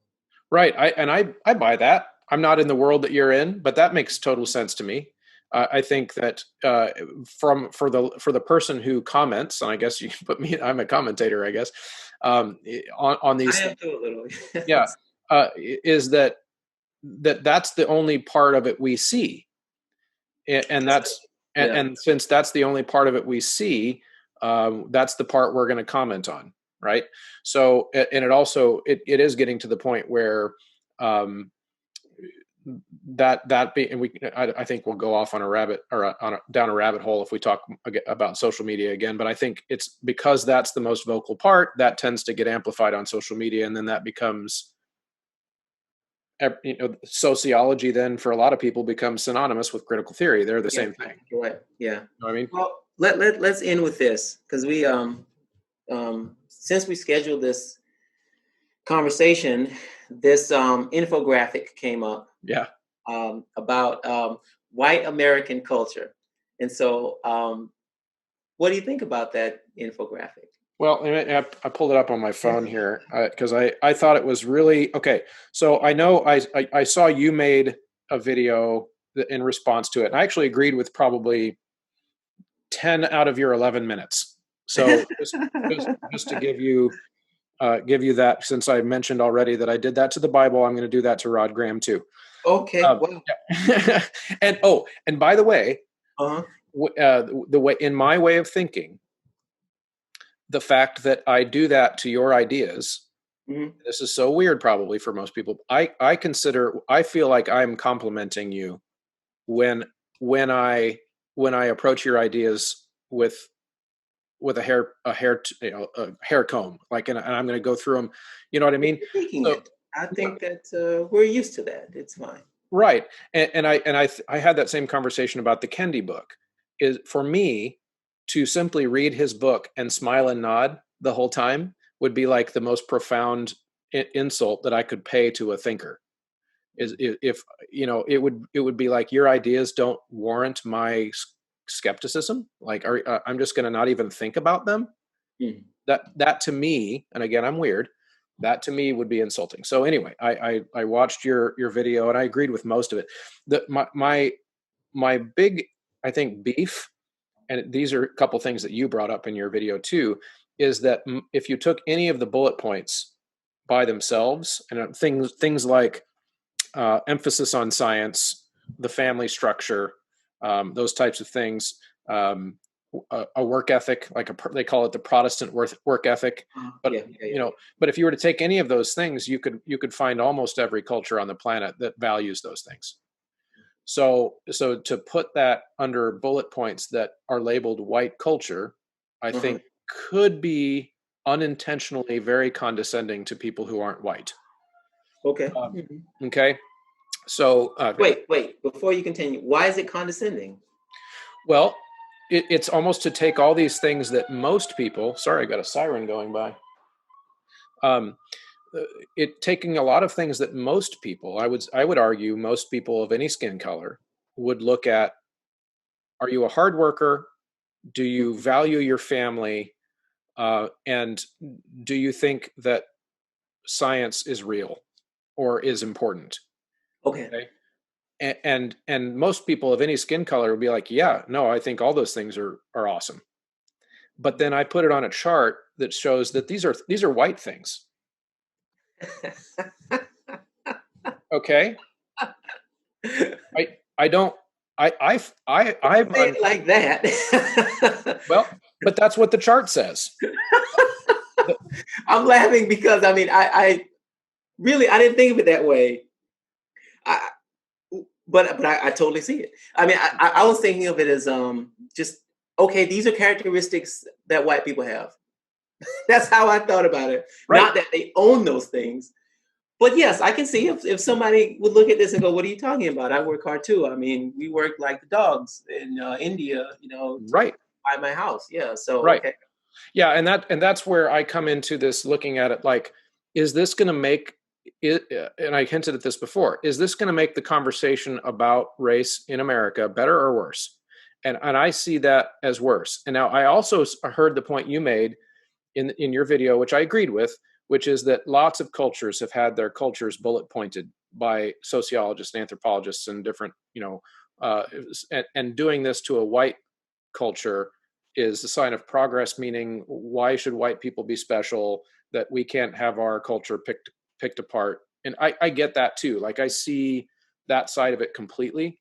Right. I buy that. I'm not in the world that you're in, but that makes total sense to me. I think that for the person who comments, and I guess you put me, I'm a commentator, I guess, on I these am things. too a little. Yeah, is that's the only part of it we see, and that's Yeah. and since that's the only part of it we see, that's the part we're going to comment on, right? So, and it also it is getting to the point where um, that be, and I think we'll go off on a rabbit or down a rabbit hole if we talk about social media again. But I think it's because that's the most vocal part that tends to get amplified on social media, and then that becomes, sociology. Then for a lot of people becomes synonymous with critical theory. They're the same thing. Right. Yeah. You know what I mean? Well, let's end with this, because we since we scheduled this conversation, this infographic came up. Yeah. About white American culture. And so what do you think about that infographic? Well, I pulled it up on my phone here because I thought it was really okay. So I know I saw you made a video in response to it, and I actually agreed with probably 10 out of your 11 minutes. So just to give you that, since I mentioned already that I did that to the Bible, I'm going to do that to Rod Graham too. Okay. Well. Yeah. and by the way, the way, in my way of thinking, the fact that I do that to your ideas, this is so weird probably for most people. I feel like I'm complimenting you when I approach your ideas with a hair comb, like, and I'm going to go through them. You know what I mean? I think that we're used to that. It's fine. Right. And I had that same conversation about the Kendi book. Is for me to simply read his book and smile and nod the whole time would be like the most profound insult that I could pay to a thinker. Is if it would be like, your ideas don't warrant my skepticism. Like, I'm just going to not even think about them. That to me, and again, I'm weird, that to me would be insulting. So anyway, I watched your video and I agreed with most of it. My big, I think, beef, and these are a couple things that you brought up in your video too, is that if you took any of the bullet points by themselves, and things like emphasis on science, the family structure, those types of things, a work ethic, like they call it the Protestant work ethic. But but if you were to take any of those things, you could find almost every culture on the planet that values those things. So to put that under bullet points that are labeled white culture, I think could be unintentionally very condescending to people who aren't white. Okay. Okay. So wait, before you continue, why is it condescending? Well, it's almost to take all these things that most people, sorry, I got a siren going by. It taking a lot of things that most people, I would argue most people of any skin color would look at. Are you a hard worker? Do you value your family? And do you think that science is real or is important? Okay. And most people of any skin color would be like, yeah, no, I think all those things are awesome. But then I put it on a chart that shows that these are white things. Okay. I don't say it like that. Well, but that's what the chart says. I'm laughing because I really didn't think of it that way. But I totally see it. I was thinking of it as just, okay, these are characteristics that white people have. That's how I thought about it. Right. Not that they own those things. But yes, I can see if somebody would look at this and go, what are you talking about? I work hard too. We work like the dogs in India, right by my house. Yeah. So, right. Okay. Yeah. And that's where I come into this, looking at it like, is this going to make it, and I hinted at this before, is this going to make the conversation about race in America better or worse? And I see that as worse. And now I also heard the point you made in your video, which I agreed with, which is that lots of cultures have had their cultures bullet pointed by sociologists and anthropologists and different, and doing this to a white culture is a sign of progress, meaning why should white people be special, that we can't have our culture picked apart. And I get that too. Like, I see that side of it completely.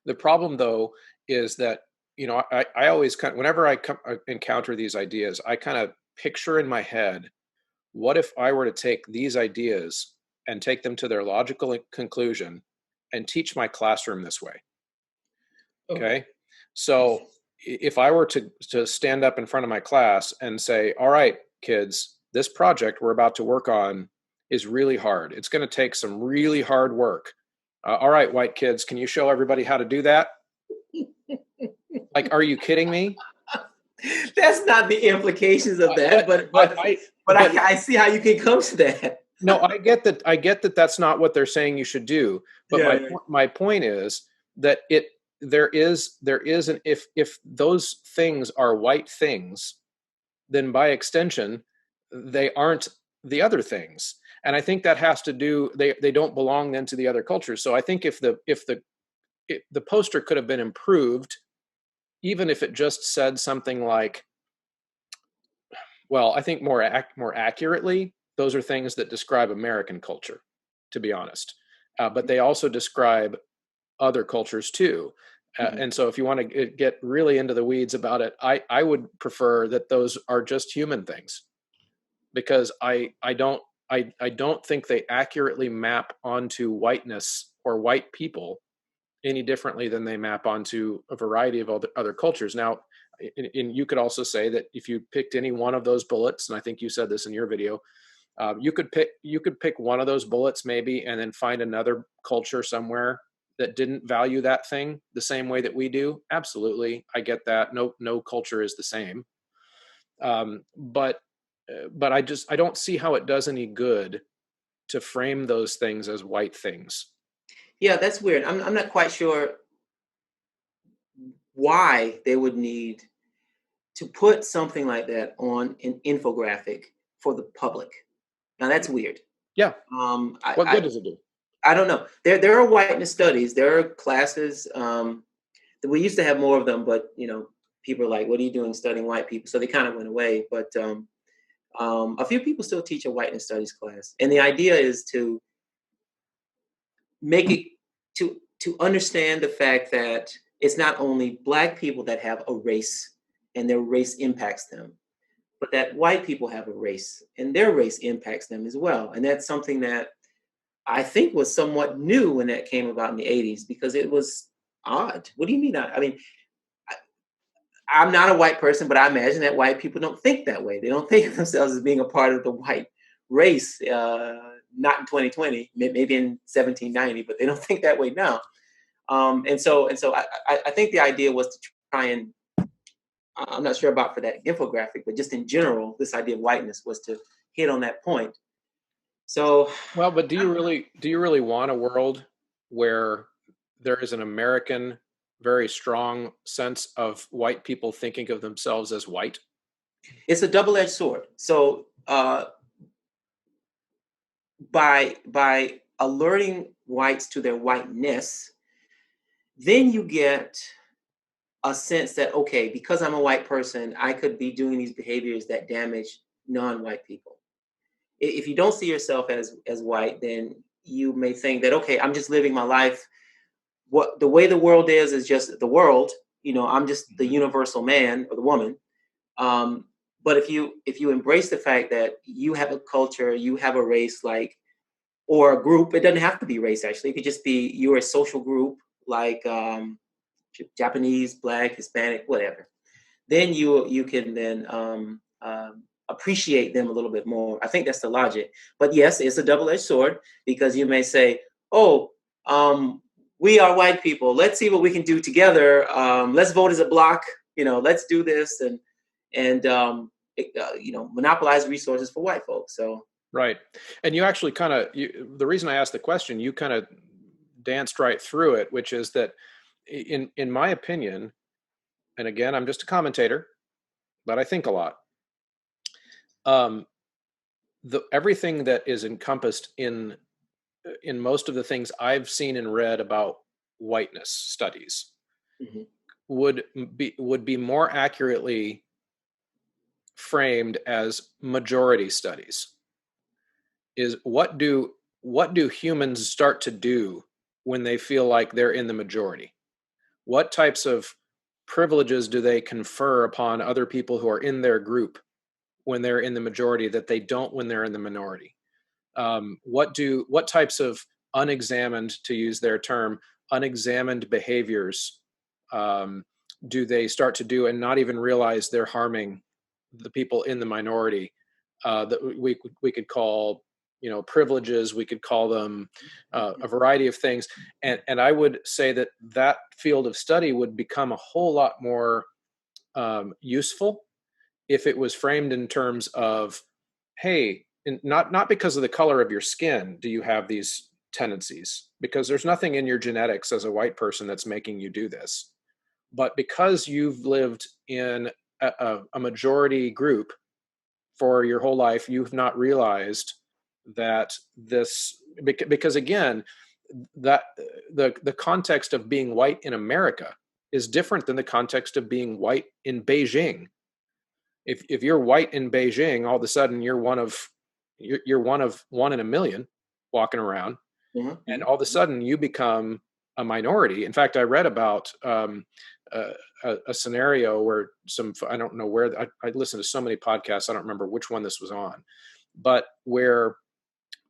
The problem though is that, I always whenever I encounter these ideas, I kind of picture in my head, what if I were to take these ideas and take them to their logical conclusion and teach my classroom this way. Okay. So if I were to stand up in front of my class and say, all right, kids, this project we're about to work on is really hard. It's going to take some really hard work. All right, white kids, can you show everybody how to do that? Like, are you kidding me? That's not the implications of that, but I see how you can come to that. No, I get that. I get that that's not what they're saying you should do. But my point is that there is an if those things are white things, then by extension, they aren't the other things. And I think that has to do, they don't belong then to the other cultures. So I think if the poster could have been improved, even if it just said something like, well, I think more accurately, those are things that describe American culture, to be honest. But they also describe other cultures too. And so if you want to get really into the weeds about it, I would prefer that those are just human things, because I don't think they accurately map onto whiteness or white people any differently than they map onto a variety of other cultures. Now, and you could also say that if you picked any one of those bullets, and I think you said this in your video, you could pick one of those bullets maybe, and then find another culture somewhere that didn't value that thing the same way that we do. Absolutely, I get that. No culture is the same. But I don't see how it does any good to frame those things as white things. Yeah, that's weird. I'm not quite sure why they would need to put something like that on an infographic for the public. Now that's weird. Yeah. What good does it do? I don't know. There are whiteness studies. There are classes. We used to have more of them, but people are like, "What are you doing studying white people?" So they kind of went away. But a few people still teach a whiteness studies class, and the idea is to make it to understand the fact that it's not only Black people that have a race and their race impacts them, but that white people have a race and their race impacts them as well. And that's something that I think was somewhat new when that came about in the 80s, because it was odd. What do you mean? I'm not a white person, but I imagine that white people don't think that way. They don't think of themselves as being a part of the white race, not in 2020, maybe in 1790, but they don't think that way now. And so I think the idea was to try and, I'm not sure about for that infographic, but just in general, this idea of whiteness was to hit on that point. So, well, but do you really want a world where there is an American, very strong sense of white people thinking of themselves as white? It's a double-edged sword. So, by alerting whites to their whiteness, then you get a sense that, okay, because I'm a white person, I could be doing these behaviors that damage non-white people. If you don't see yourself as white, then you may think that, okay, I'm just living my life. What the way the world is just the world. I'm just the universal man or the woman. But if you embrace the fact that you have a culture, you have a race, like, or a group, it doesn't have to be race, actually. It could just be you're a social group, like Japanese, Black, Hispanic, whatever. Then you can then appreciate them a little bit more. I think that's the logic. But yes, it's a double-edged sword, because you may say, "Oh, we are white people. Let's see what we can do together. Let's vote as a block. Let's do this and monopolize resources for white folks." So right, and you actually the reason I asked the question, you kind of danced right through it, which is that in my opinion, and again, I'm just a commentator, but I think a lot. Everything that is encompassed in most of the things I've seen and read about whiteness studies would be more accurately framed as majority studies. Is what do humans start to do when they feel like they're in the majority? What types of privileges do they confer upon other people who are in their group when they're in the majority that they don't when they're in the minority? What types of unexamined, to use their term, unexamined behaviors do they start to do and not even realize they're harming the people in the minority that we could call, privileges. We could call them a variety of things. And I would say that that field of study would become a whole lot more useful if it was framed in terms of, hey, not because of the color of your skin do you have these tendencies, because there's nothing in your genetics as a white person that's making you do this, but because you've lived in a majority group for your whole life, you've not realized that this, because again, that the context of being white in America is different than the context of being white in Beijing. If you're white in Beijing, all of a sudden you're one of one in a million walking around, and all of a sudden you become a minority. In fact, I read about a scenario where I don't know where, I listened to so many podcasts, I don't remember which one this was on, but where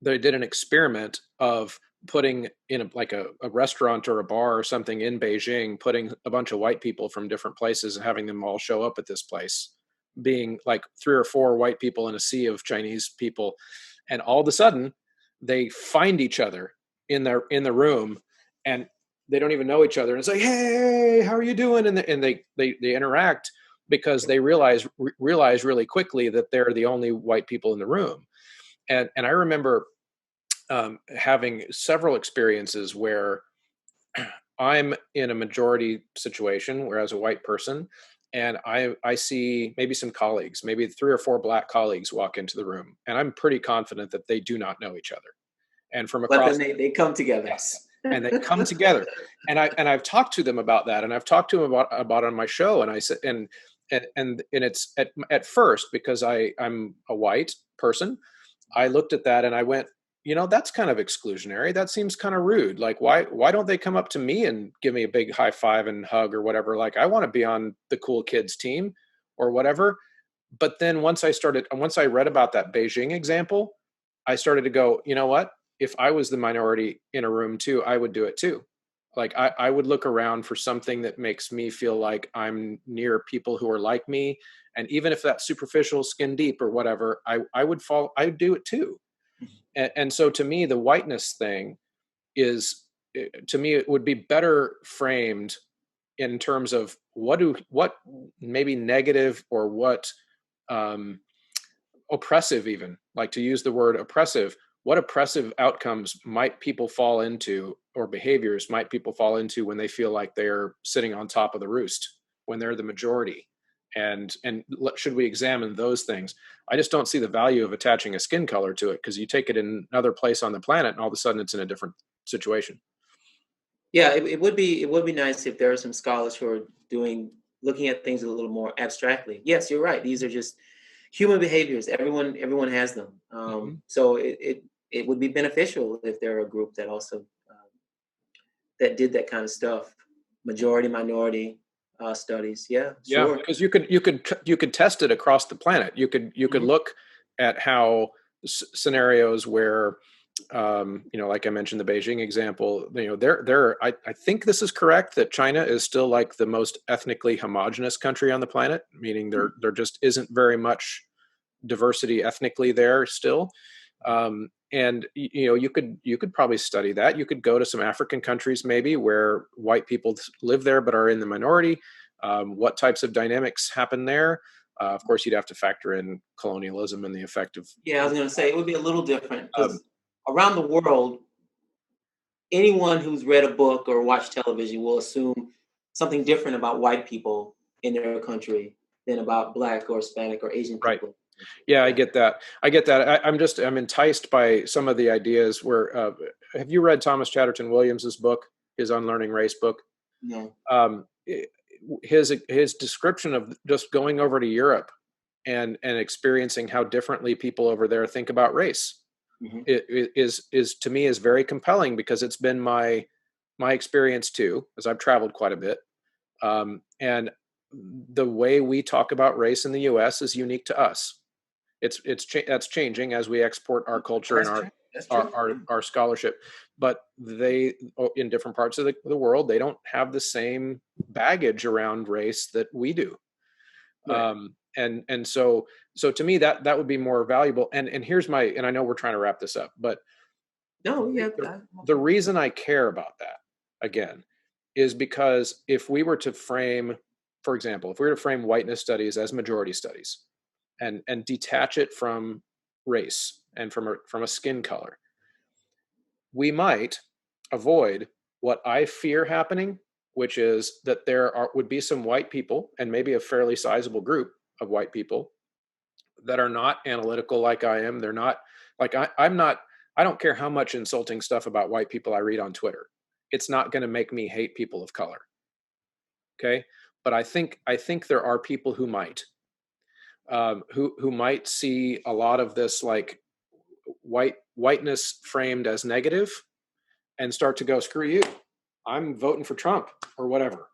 they did an experiment of putting in a restaurant or a bar or something in Beijing, putting a bunch of white people from different places and having them all show up at this place, being like 3 or 4 white people in a sea of Chinese people. And all of a sudden they find each other in the room, and they don't even know each other, and it's like, hey, how are you doing? And they interact because they realize really quickly that they're the only white people in the room. And I remember having several experiences where I'm in a majority situation, where as a white person, and I see maybe some colleagues, maybe 3 or 4 black colleagues walk into the room, and I'm pretty confident that they do not know each other. And from across, but then they come together. Yes, and they come together. And I've talked to them about that, and I've talked to them about on my show. And I said, and it's at first, because I'm a white person, I looked at that and I went, that's kind of exclusionary. That seems kind of rude. Like, why don't they come up to me and give me a big high five and hug or whatever? Like, I want to be on the cool kids team or whatever. But then once I read about that Beijing example, I started to go, you know what? If I was the minority in a room too, I would do it too. Like, I would look around for something that makes me feel like I'm near people who are like me. And even if that's superficial, skin deep or whatever, I'd do it too. And so to me, the whiteness thing is, to me, it would be better framed in terms of what maybe negative or what oppressive, even, like, to use the word oppressive, what oppressive outcomes might people fall into, or behaviors might people fall into when they feel like they're sitting on top of the roost, when they're the majority. And should we examine those things? I just don't see the value of attaching a skin color to it, because you take it in another place on the planet and all of a sudden it's in a different situation. Yeah, it would be nice if there are some scholars who are looking at things a little more abstractly. Yes, you're right. These are just human behaviors. Everyone has them. So it would be beneficial if there are a group that also that did that kind of stuff. Majority, minority studies. Yeah, Yeah, sure. because you could test it across the planet. You could look at how scenarios where, like I mentioned, the Beijing example, I think this is correct, that China is still like the most ethnically homogenous country on the planet, meaning there just isn't very much diversity ethnically there still. And you could probably study that. You could go to some African countries maybe where white people live there but are in the minority. What types of dynamics happen there? Of course, you'd have to factor in colonialism and the effect of. Yeah, I was going to say it would be a little different, because around the world, anyone who's read a book or watched television will assume something different about white people in their country than about Black or Hispanic or Asian people. Right. Yeah, I get that. I'm enticed by some of the ideas where, have you read Thomas Chatterton Williams's book, his Unlearning Race book? No. His description of just going over to Europe and experiencing how differently people over there think about race, it is to me is very compelling, because it's been my experience too, as I've traveled quite a bit. And the way we talk about race in the U.S. is unique to us. That's changing as we export our culture and our scholarship. but they, in different parts of the world, they don't have the same baggage around race that we do. Right. And so to me, that would be more valuable. And here's my, and I know we're trying to wrap this up, but No, yeah. the reason I care about that, again, is because if we were to frame, for example, if we were to frame whiteness studies as majority studies and detach it from race and from a skin color, we might avoid what I fear happening, which is that would be some white people, and maybe a fairly sizable group of white people, that are not analytical like I am. They're not like I'm not. I don't care how much insulting stuff about white people I read on Twitter. It's not going to make me hate people of color. Okay, but I think there are people who might, who might see a lot of this like whiteness framed as negative and start to go, screw you, I'm voting for Trump or whatever.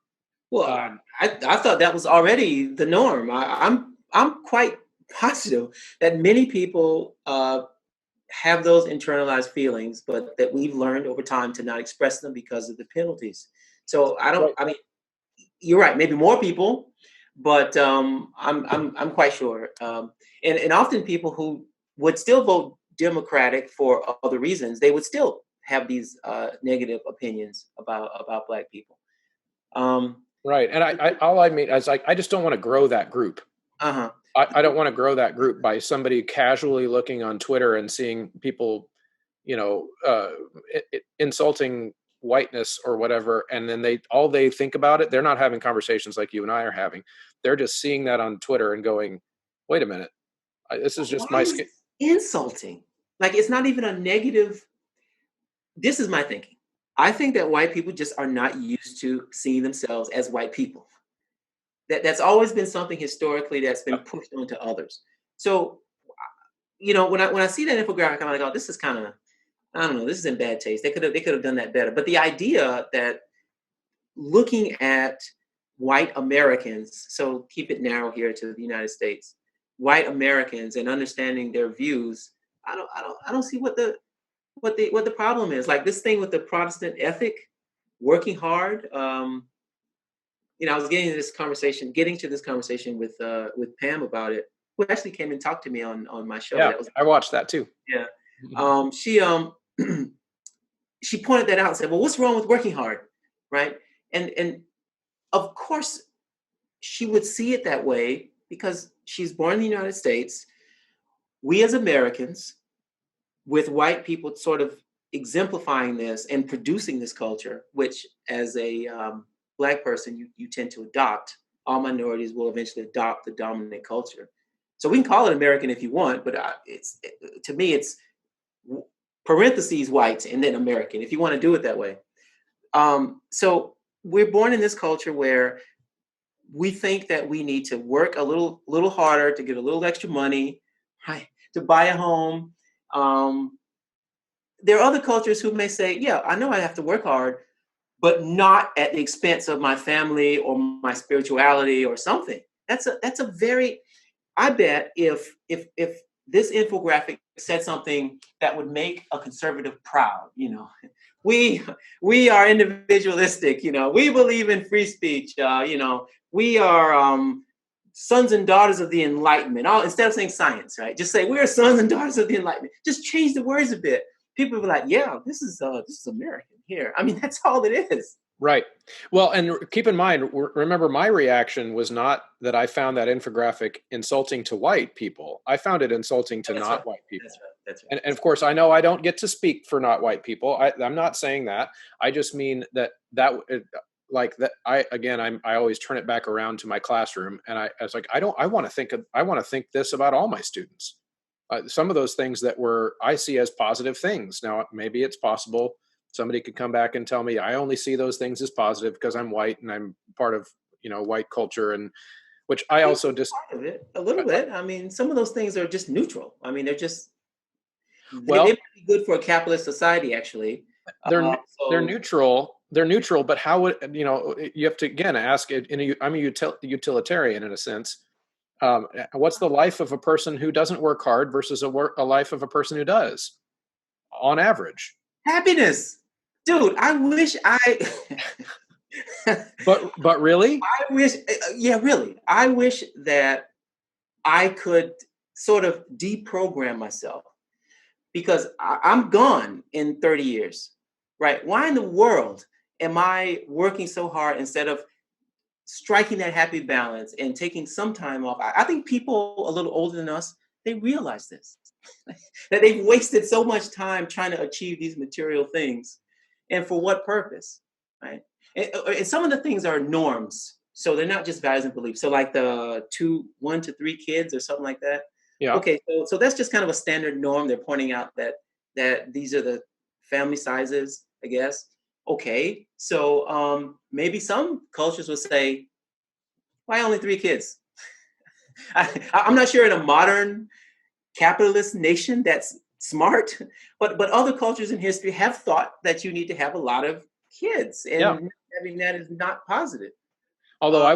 Well, I thought that was already the norm. I'm quite positive that many people have those internalized feelings, but that we've learned over time to not express them because of the penalties. So I don't. Right. I mean, you're right. Maybe more people, but I'm quite sure. And often people who would still vote Democratic for other reasons, they would still have these negative opinions about Black people. Um, Right. And all I mean is like, I just don't want to grow that group. uh-huh. I don't want to grow that group by somebody casually looking on Twitter and seeing people, insulting whiteness or whatever. And then all they think about it, they're not having conversations like you and I are having. They're just seeing that on Twitter and going, wait a minute, this is just Why my is skin. it insulting? Like it's not even a negative. This is my thinking. I think that white people just are not used to seeing themselves as white people. That's always been something historically that's been pushed onto others. So, when I see that infographic, I'm like, oh, this is kind of, I don't know, this is in bad taste. They could have done that better. But the idea that looking at white Americans, so keep it narrow here to the United States, white Americans and understanding their views, I don't see what the problem is. Like this thing with the Protestant ethic, working hard. I was getting to this conversation with Pam about it, who actually came and talked to me on my show. Yeah, That was I watched that too. yeah. She she pointed that out and said, "Well, what's wrong with working hard, right?" And of course, she would see it that way because she's born in the United States. We as Americans, with white people sort of exemplifying this and producing this culture, which as a Black person, you tend to adopt. All minorities will eventually adopt the dominant culture. So we can call it American if you want, but to me, it's parentheses white and then American, if you want to do it that way. So we're born in this culture where we think that we need to work a little harder to get a little extra money, right, to buy a home. There are other cultures who may say, yeah, I know I have to work hard, but not at the expense of my family or my spirituality or something. That's a very, I bet if this infographic said something that would make a conservative proud, we are individualistic, we believe in free speech, we are sons and daughters of the Enlightenment. Instead of saying science, right? Just say we are sons and daughters of the Enlightenment. Just change the words a bit. People will be like, yeah, this is American here. I mean, that's all it is. Right. Well, and keep in mind, remember, my reaction was not that I found that infographic insulting to white people. I found it insulting to not white people. That's right. That's right. And of course, I know I don't get to speak for not white people. I'm not saying that. I just mean that like that. I always turn it back around to my classroom, and I was like, I want to think this about all my students. Some of those things that I see as positive things. Now, maybe it's possible somebody could come back and tell me I only see those things as positive because I'm white and I'm part of white culture, and which I also just part of it a little bit. I mean, some of those things are just neutral. I mean, they're just well, they might be good for a capitalist society, actually. They're neutral. They're neutral, but how would you have to again ask it? I'm a utilitarian in a sense. What's the life of a person who doesn't work hard versus a life of a person who does, on average? Happiness. Dude, I wish But really? I wish, yeah, really. I wish that I could sort of deprogram myself because I'm gone in 30 years, right? Why in the world am I working so hard instead of striking that happy balance and taking some time off? I think people a little older than us, they realize this, that they've wasted so much time trying to achieve these material things. And for what purpose, right? And some of the things are norms. So they're not just values and beliefs. So like the 1 to 3 kids or something like that. Yeah. Okay, so that's just kind of a standard norm. They're pointing out that these are the family sizes, I guess. Okay, so maybe some cultures would say, why only 3 kids? I'm not sure in a modern capitalist nation that's smart, but other cultures in history have thought that you need to have a lot of kids, Yeah. and having that is not positive. Although Uh,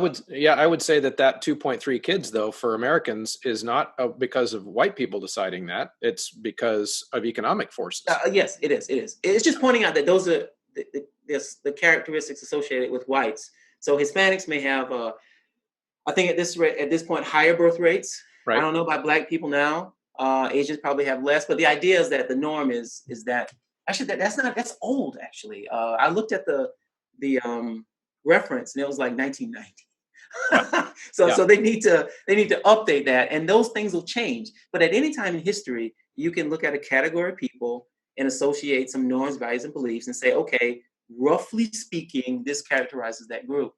I would say that 2.3 kids, though, for Americans is not because of white people deciding that. It's because of economic forces. yes, it is. It is. It's just pointing out that those are the characteristics associated with whites. So Hispanics may have, I think at this point, higher birth rates. I Right. don't know about Black people now. Asians probably have less, but the idea is that the norm is that actually that's old. Actually, I looked at the reference and it was like 1990. Yeah. so Yeah. so they need to update that, and those things will change. But at any time in history, you can look at a category of people and associate some norms, values, and beliefs, and say, okay, roughly speaking, this characterizes that group.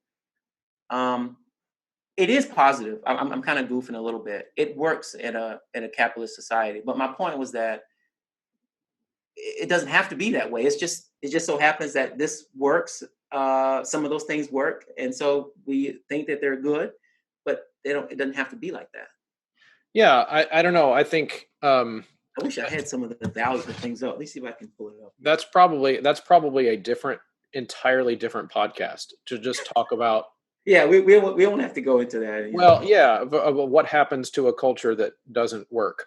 Um, it is positive. I'm kind of goofing a little bit. It works in a capitalist society. But my point was that it doesn't have to be that way. It just so happens that this works. Some of those things work, and so we think that they're good, but they don't. It doesn't have to be like that. Yeah. I don't know. I think I wish I had some of the values of things up. Let me see if I can pull it up. that's probably a entirely different podcast to just talk about. Yeah, we won't have to go into that. Well, yeah, what happens to a culture that doesn't work,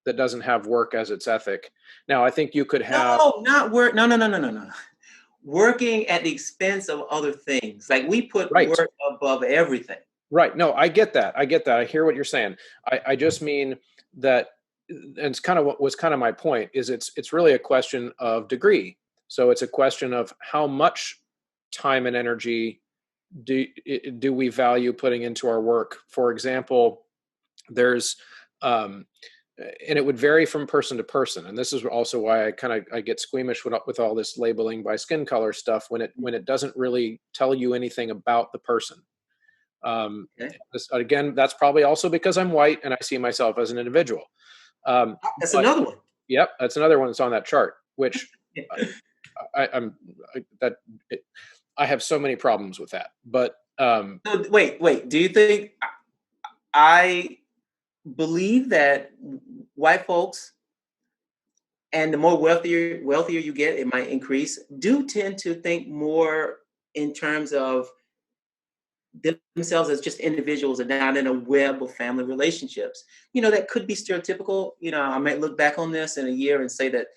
that doesn't have work as its ethic. Now, I think you could have. No, not work. No, no, no, no, no, no. Working at the expense of other things. Like we put Right. work above everything. Right. No, I get that. I get that. I hear what you're saying. I just mean that, and it's kind of what was kind of my point, is it's really a question of degree. So it's a question of how much time and energy do we value putting into our work. For example, there's um, and it would vary from person to person, and this is also why I get squeamish with all this labeling by skin color stuff when it doesn't really tell you anything about the person. Okay. Again, that's probably also because I'm white and I see myself as an individual. Um, That's but another one. yep, that's another one that's on that chart, which I'm that it, I have so many problems with that. But So, wait. Do you think I believe that white folks, and the more wealthier you get, it might increase, do tend to think more in terms of themselves as just individuals and not in a web of family relationships. That could be stereotypical. I might look back on this in a year and say that,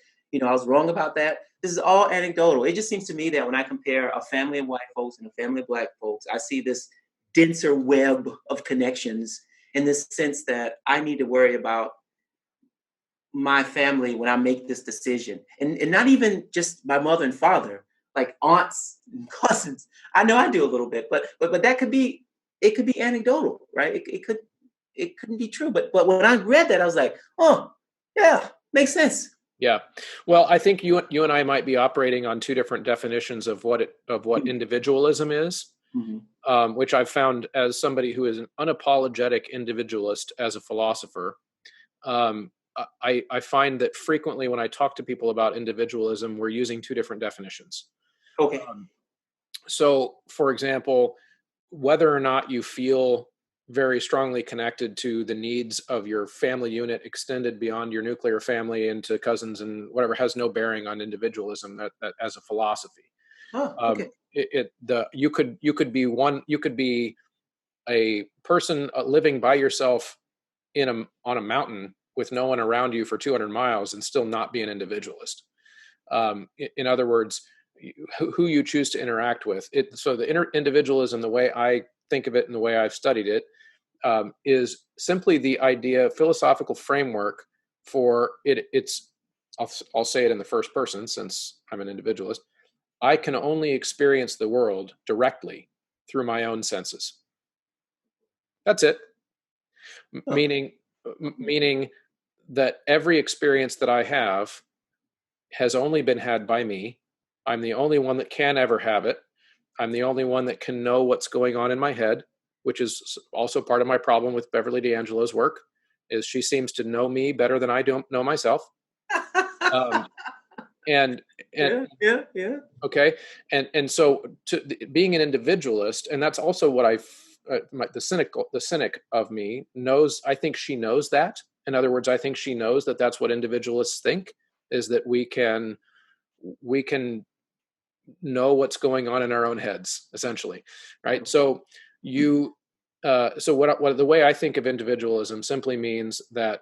I was wrong about that. This is all anecdotal. It just seems to me that when I compare a family of white folks and a family of Black folks, I see this denser web of connections, in this sense that I need to worry about my family when I make this decision. And not even just my mother and father, like aunts and cousins. I know I do a little bit, but that could be, it could be anecdotal, right? It couldn't be true. But when I read that, I was like, oh yeah, makes sense. yeah, well, I think you and I might be operating on two different definitions of what Mhm. individualism is. Mhm. Which I've found, as somebody who is an unapologetic individualist as a philosopher. Um, I find that frequently when I talk to people about individualism, we're using two different definitions. Okay. Um, so, for example, whether or not you feel very strongly connected to the needs of your family unit extended beyond your nuclear family into cousins and whatever has no bearing on individualism that as a philosophy. Oh, Um, okay. you could be a person living by yourself on a mountain with no one around you for 200 miles and still not be an individualist. In other words, who you choose to interact with. So the individualism, the way I think of it and the way I've studied it, is simply the idea, philosophical framework for it. I'll say it in the first person since I'm an individualist. I can only experience the world directly through my own senses. That's it. Oh. Meaning that every experience that I have has only been had by me. I'm the only one that can ever have it. I'm the only one that can know what's going on in my head, which is also part of my problem with Beverly D'Angelo's work, is she seems to know me better than I don't know myself. And yeah. Okay. And so being an individualist, and that's also what the cynic of me knows. I think she knows that. In other words, I think she knows that that's what individualists think, is that we can know what's going on in our own heads, essentially. Right. So what the way I think of individualism simply means that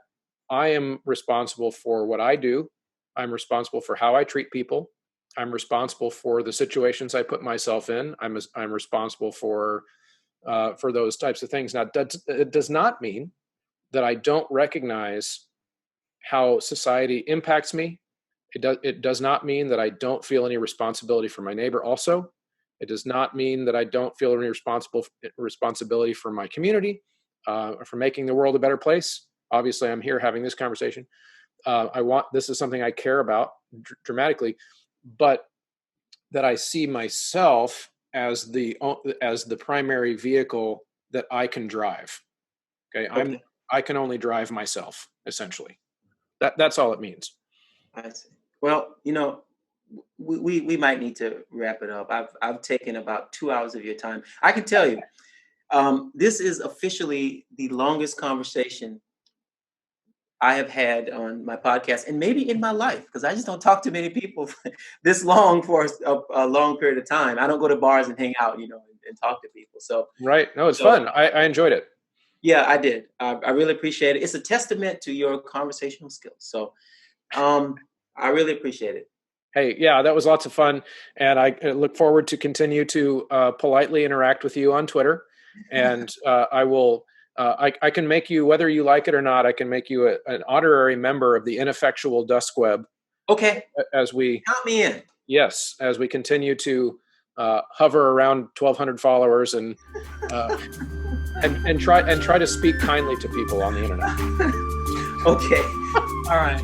I am responsible for what I do. I'm responsible for how I treat people. I'm responsible for the situations I put myself in. I'm responsible for those types of things. Now, it does not mean that I don't recognize how society impacts me. It does not mean that I don't feel any responsibility for my neighbor. Also, it does not mean that I don't feel any responsibility for my community, or for making the world a better place. Obviously, I'm here having this conversation. This is something I care about dramatically, but that I see myself as the primary vehicle that I can drive. Okay. I can only drive myself, essentially. That's all it means. I see. Well, we might need to wrap it up. I've taken about 2 hours of your time. I can tell you, this is officially the longest conversation I have had on my podcast, and maybe in my life, because I just don't talk to many people this long for a long period of time. I don't go to bars and hang out, and talk to people. So right, no, it's fun. I enjoyed it. Yeah, I did. I really appreciate it. It's a testament to your conversational skills. So, I really appreciate it. Hey, yeah, that was lots of fun, and I look forward to continue to politely interact with you on Twitter, and I will. I can make you, whether you like it or not, I can make you an honorary member of the Ineffectual Dusk Web. Okay. As we count me in. Yes, as we continue to hover around 1,200 followers and try to speak kindly to people on the internet. Okay. All right.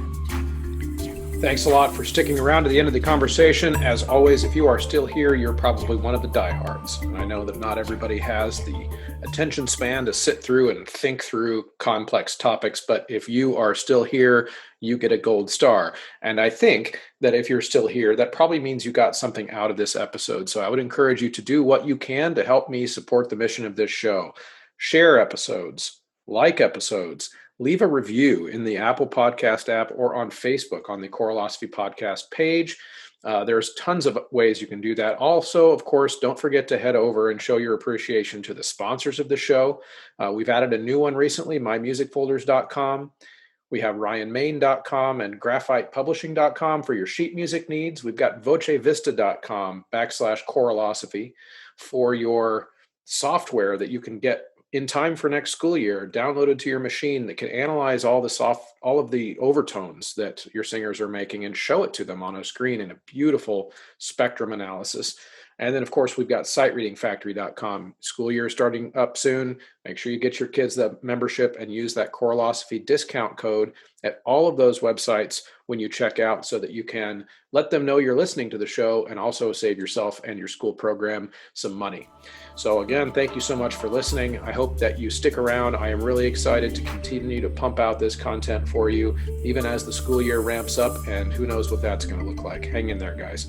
Thanks a lot for sticking around to the end of the conversation. As always, if you are still here, you're probably one of the diehards. And I know that not everybody has the attention span to sit through and think through complex topics, but if you are still here, you get a gold star. And I think that if you're still here, that probably means you got something out of this episode. So I would encourage you to do what you can to help me support the mission of this show. Share episodes, like episodes, leave a review in the Apple Podcast app or on Facebook on the Choralosophy Podcast page. There's tons of ways you can do that. Also, of course, don't forget to head over and show your appreciation to the sponsors of the show. We've added a new one recently, mymusicfolders.com. We have ryanmain.com and graphitepublishing.com for your sheet music needs. We've got vocevista.com/choralosophy for your software that you can get in time for next school year, downloaded to your machine, that can analyze all of the overtones that your singers are making and show it to them on a screen in a beautiful spectrum analysis. And then, of course, we've got sitereadingfactory.com. School year starting up soon. Make sure you get your kids that membership and use that Choralosophy discount code at all of those websites when you check out, so that you can let them know you're listening to the show and also save yourself and your school program some money. So again, thank you so much for listening. I hope that you stick around. I am really excited to continue to pump out this content for you, even as the school year ramps up, and who knows what that's going to look like. Hang in there, guys.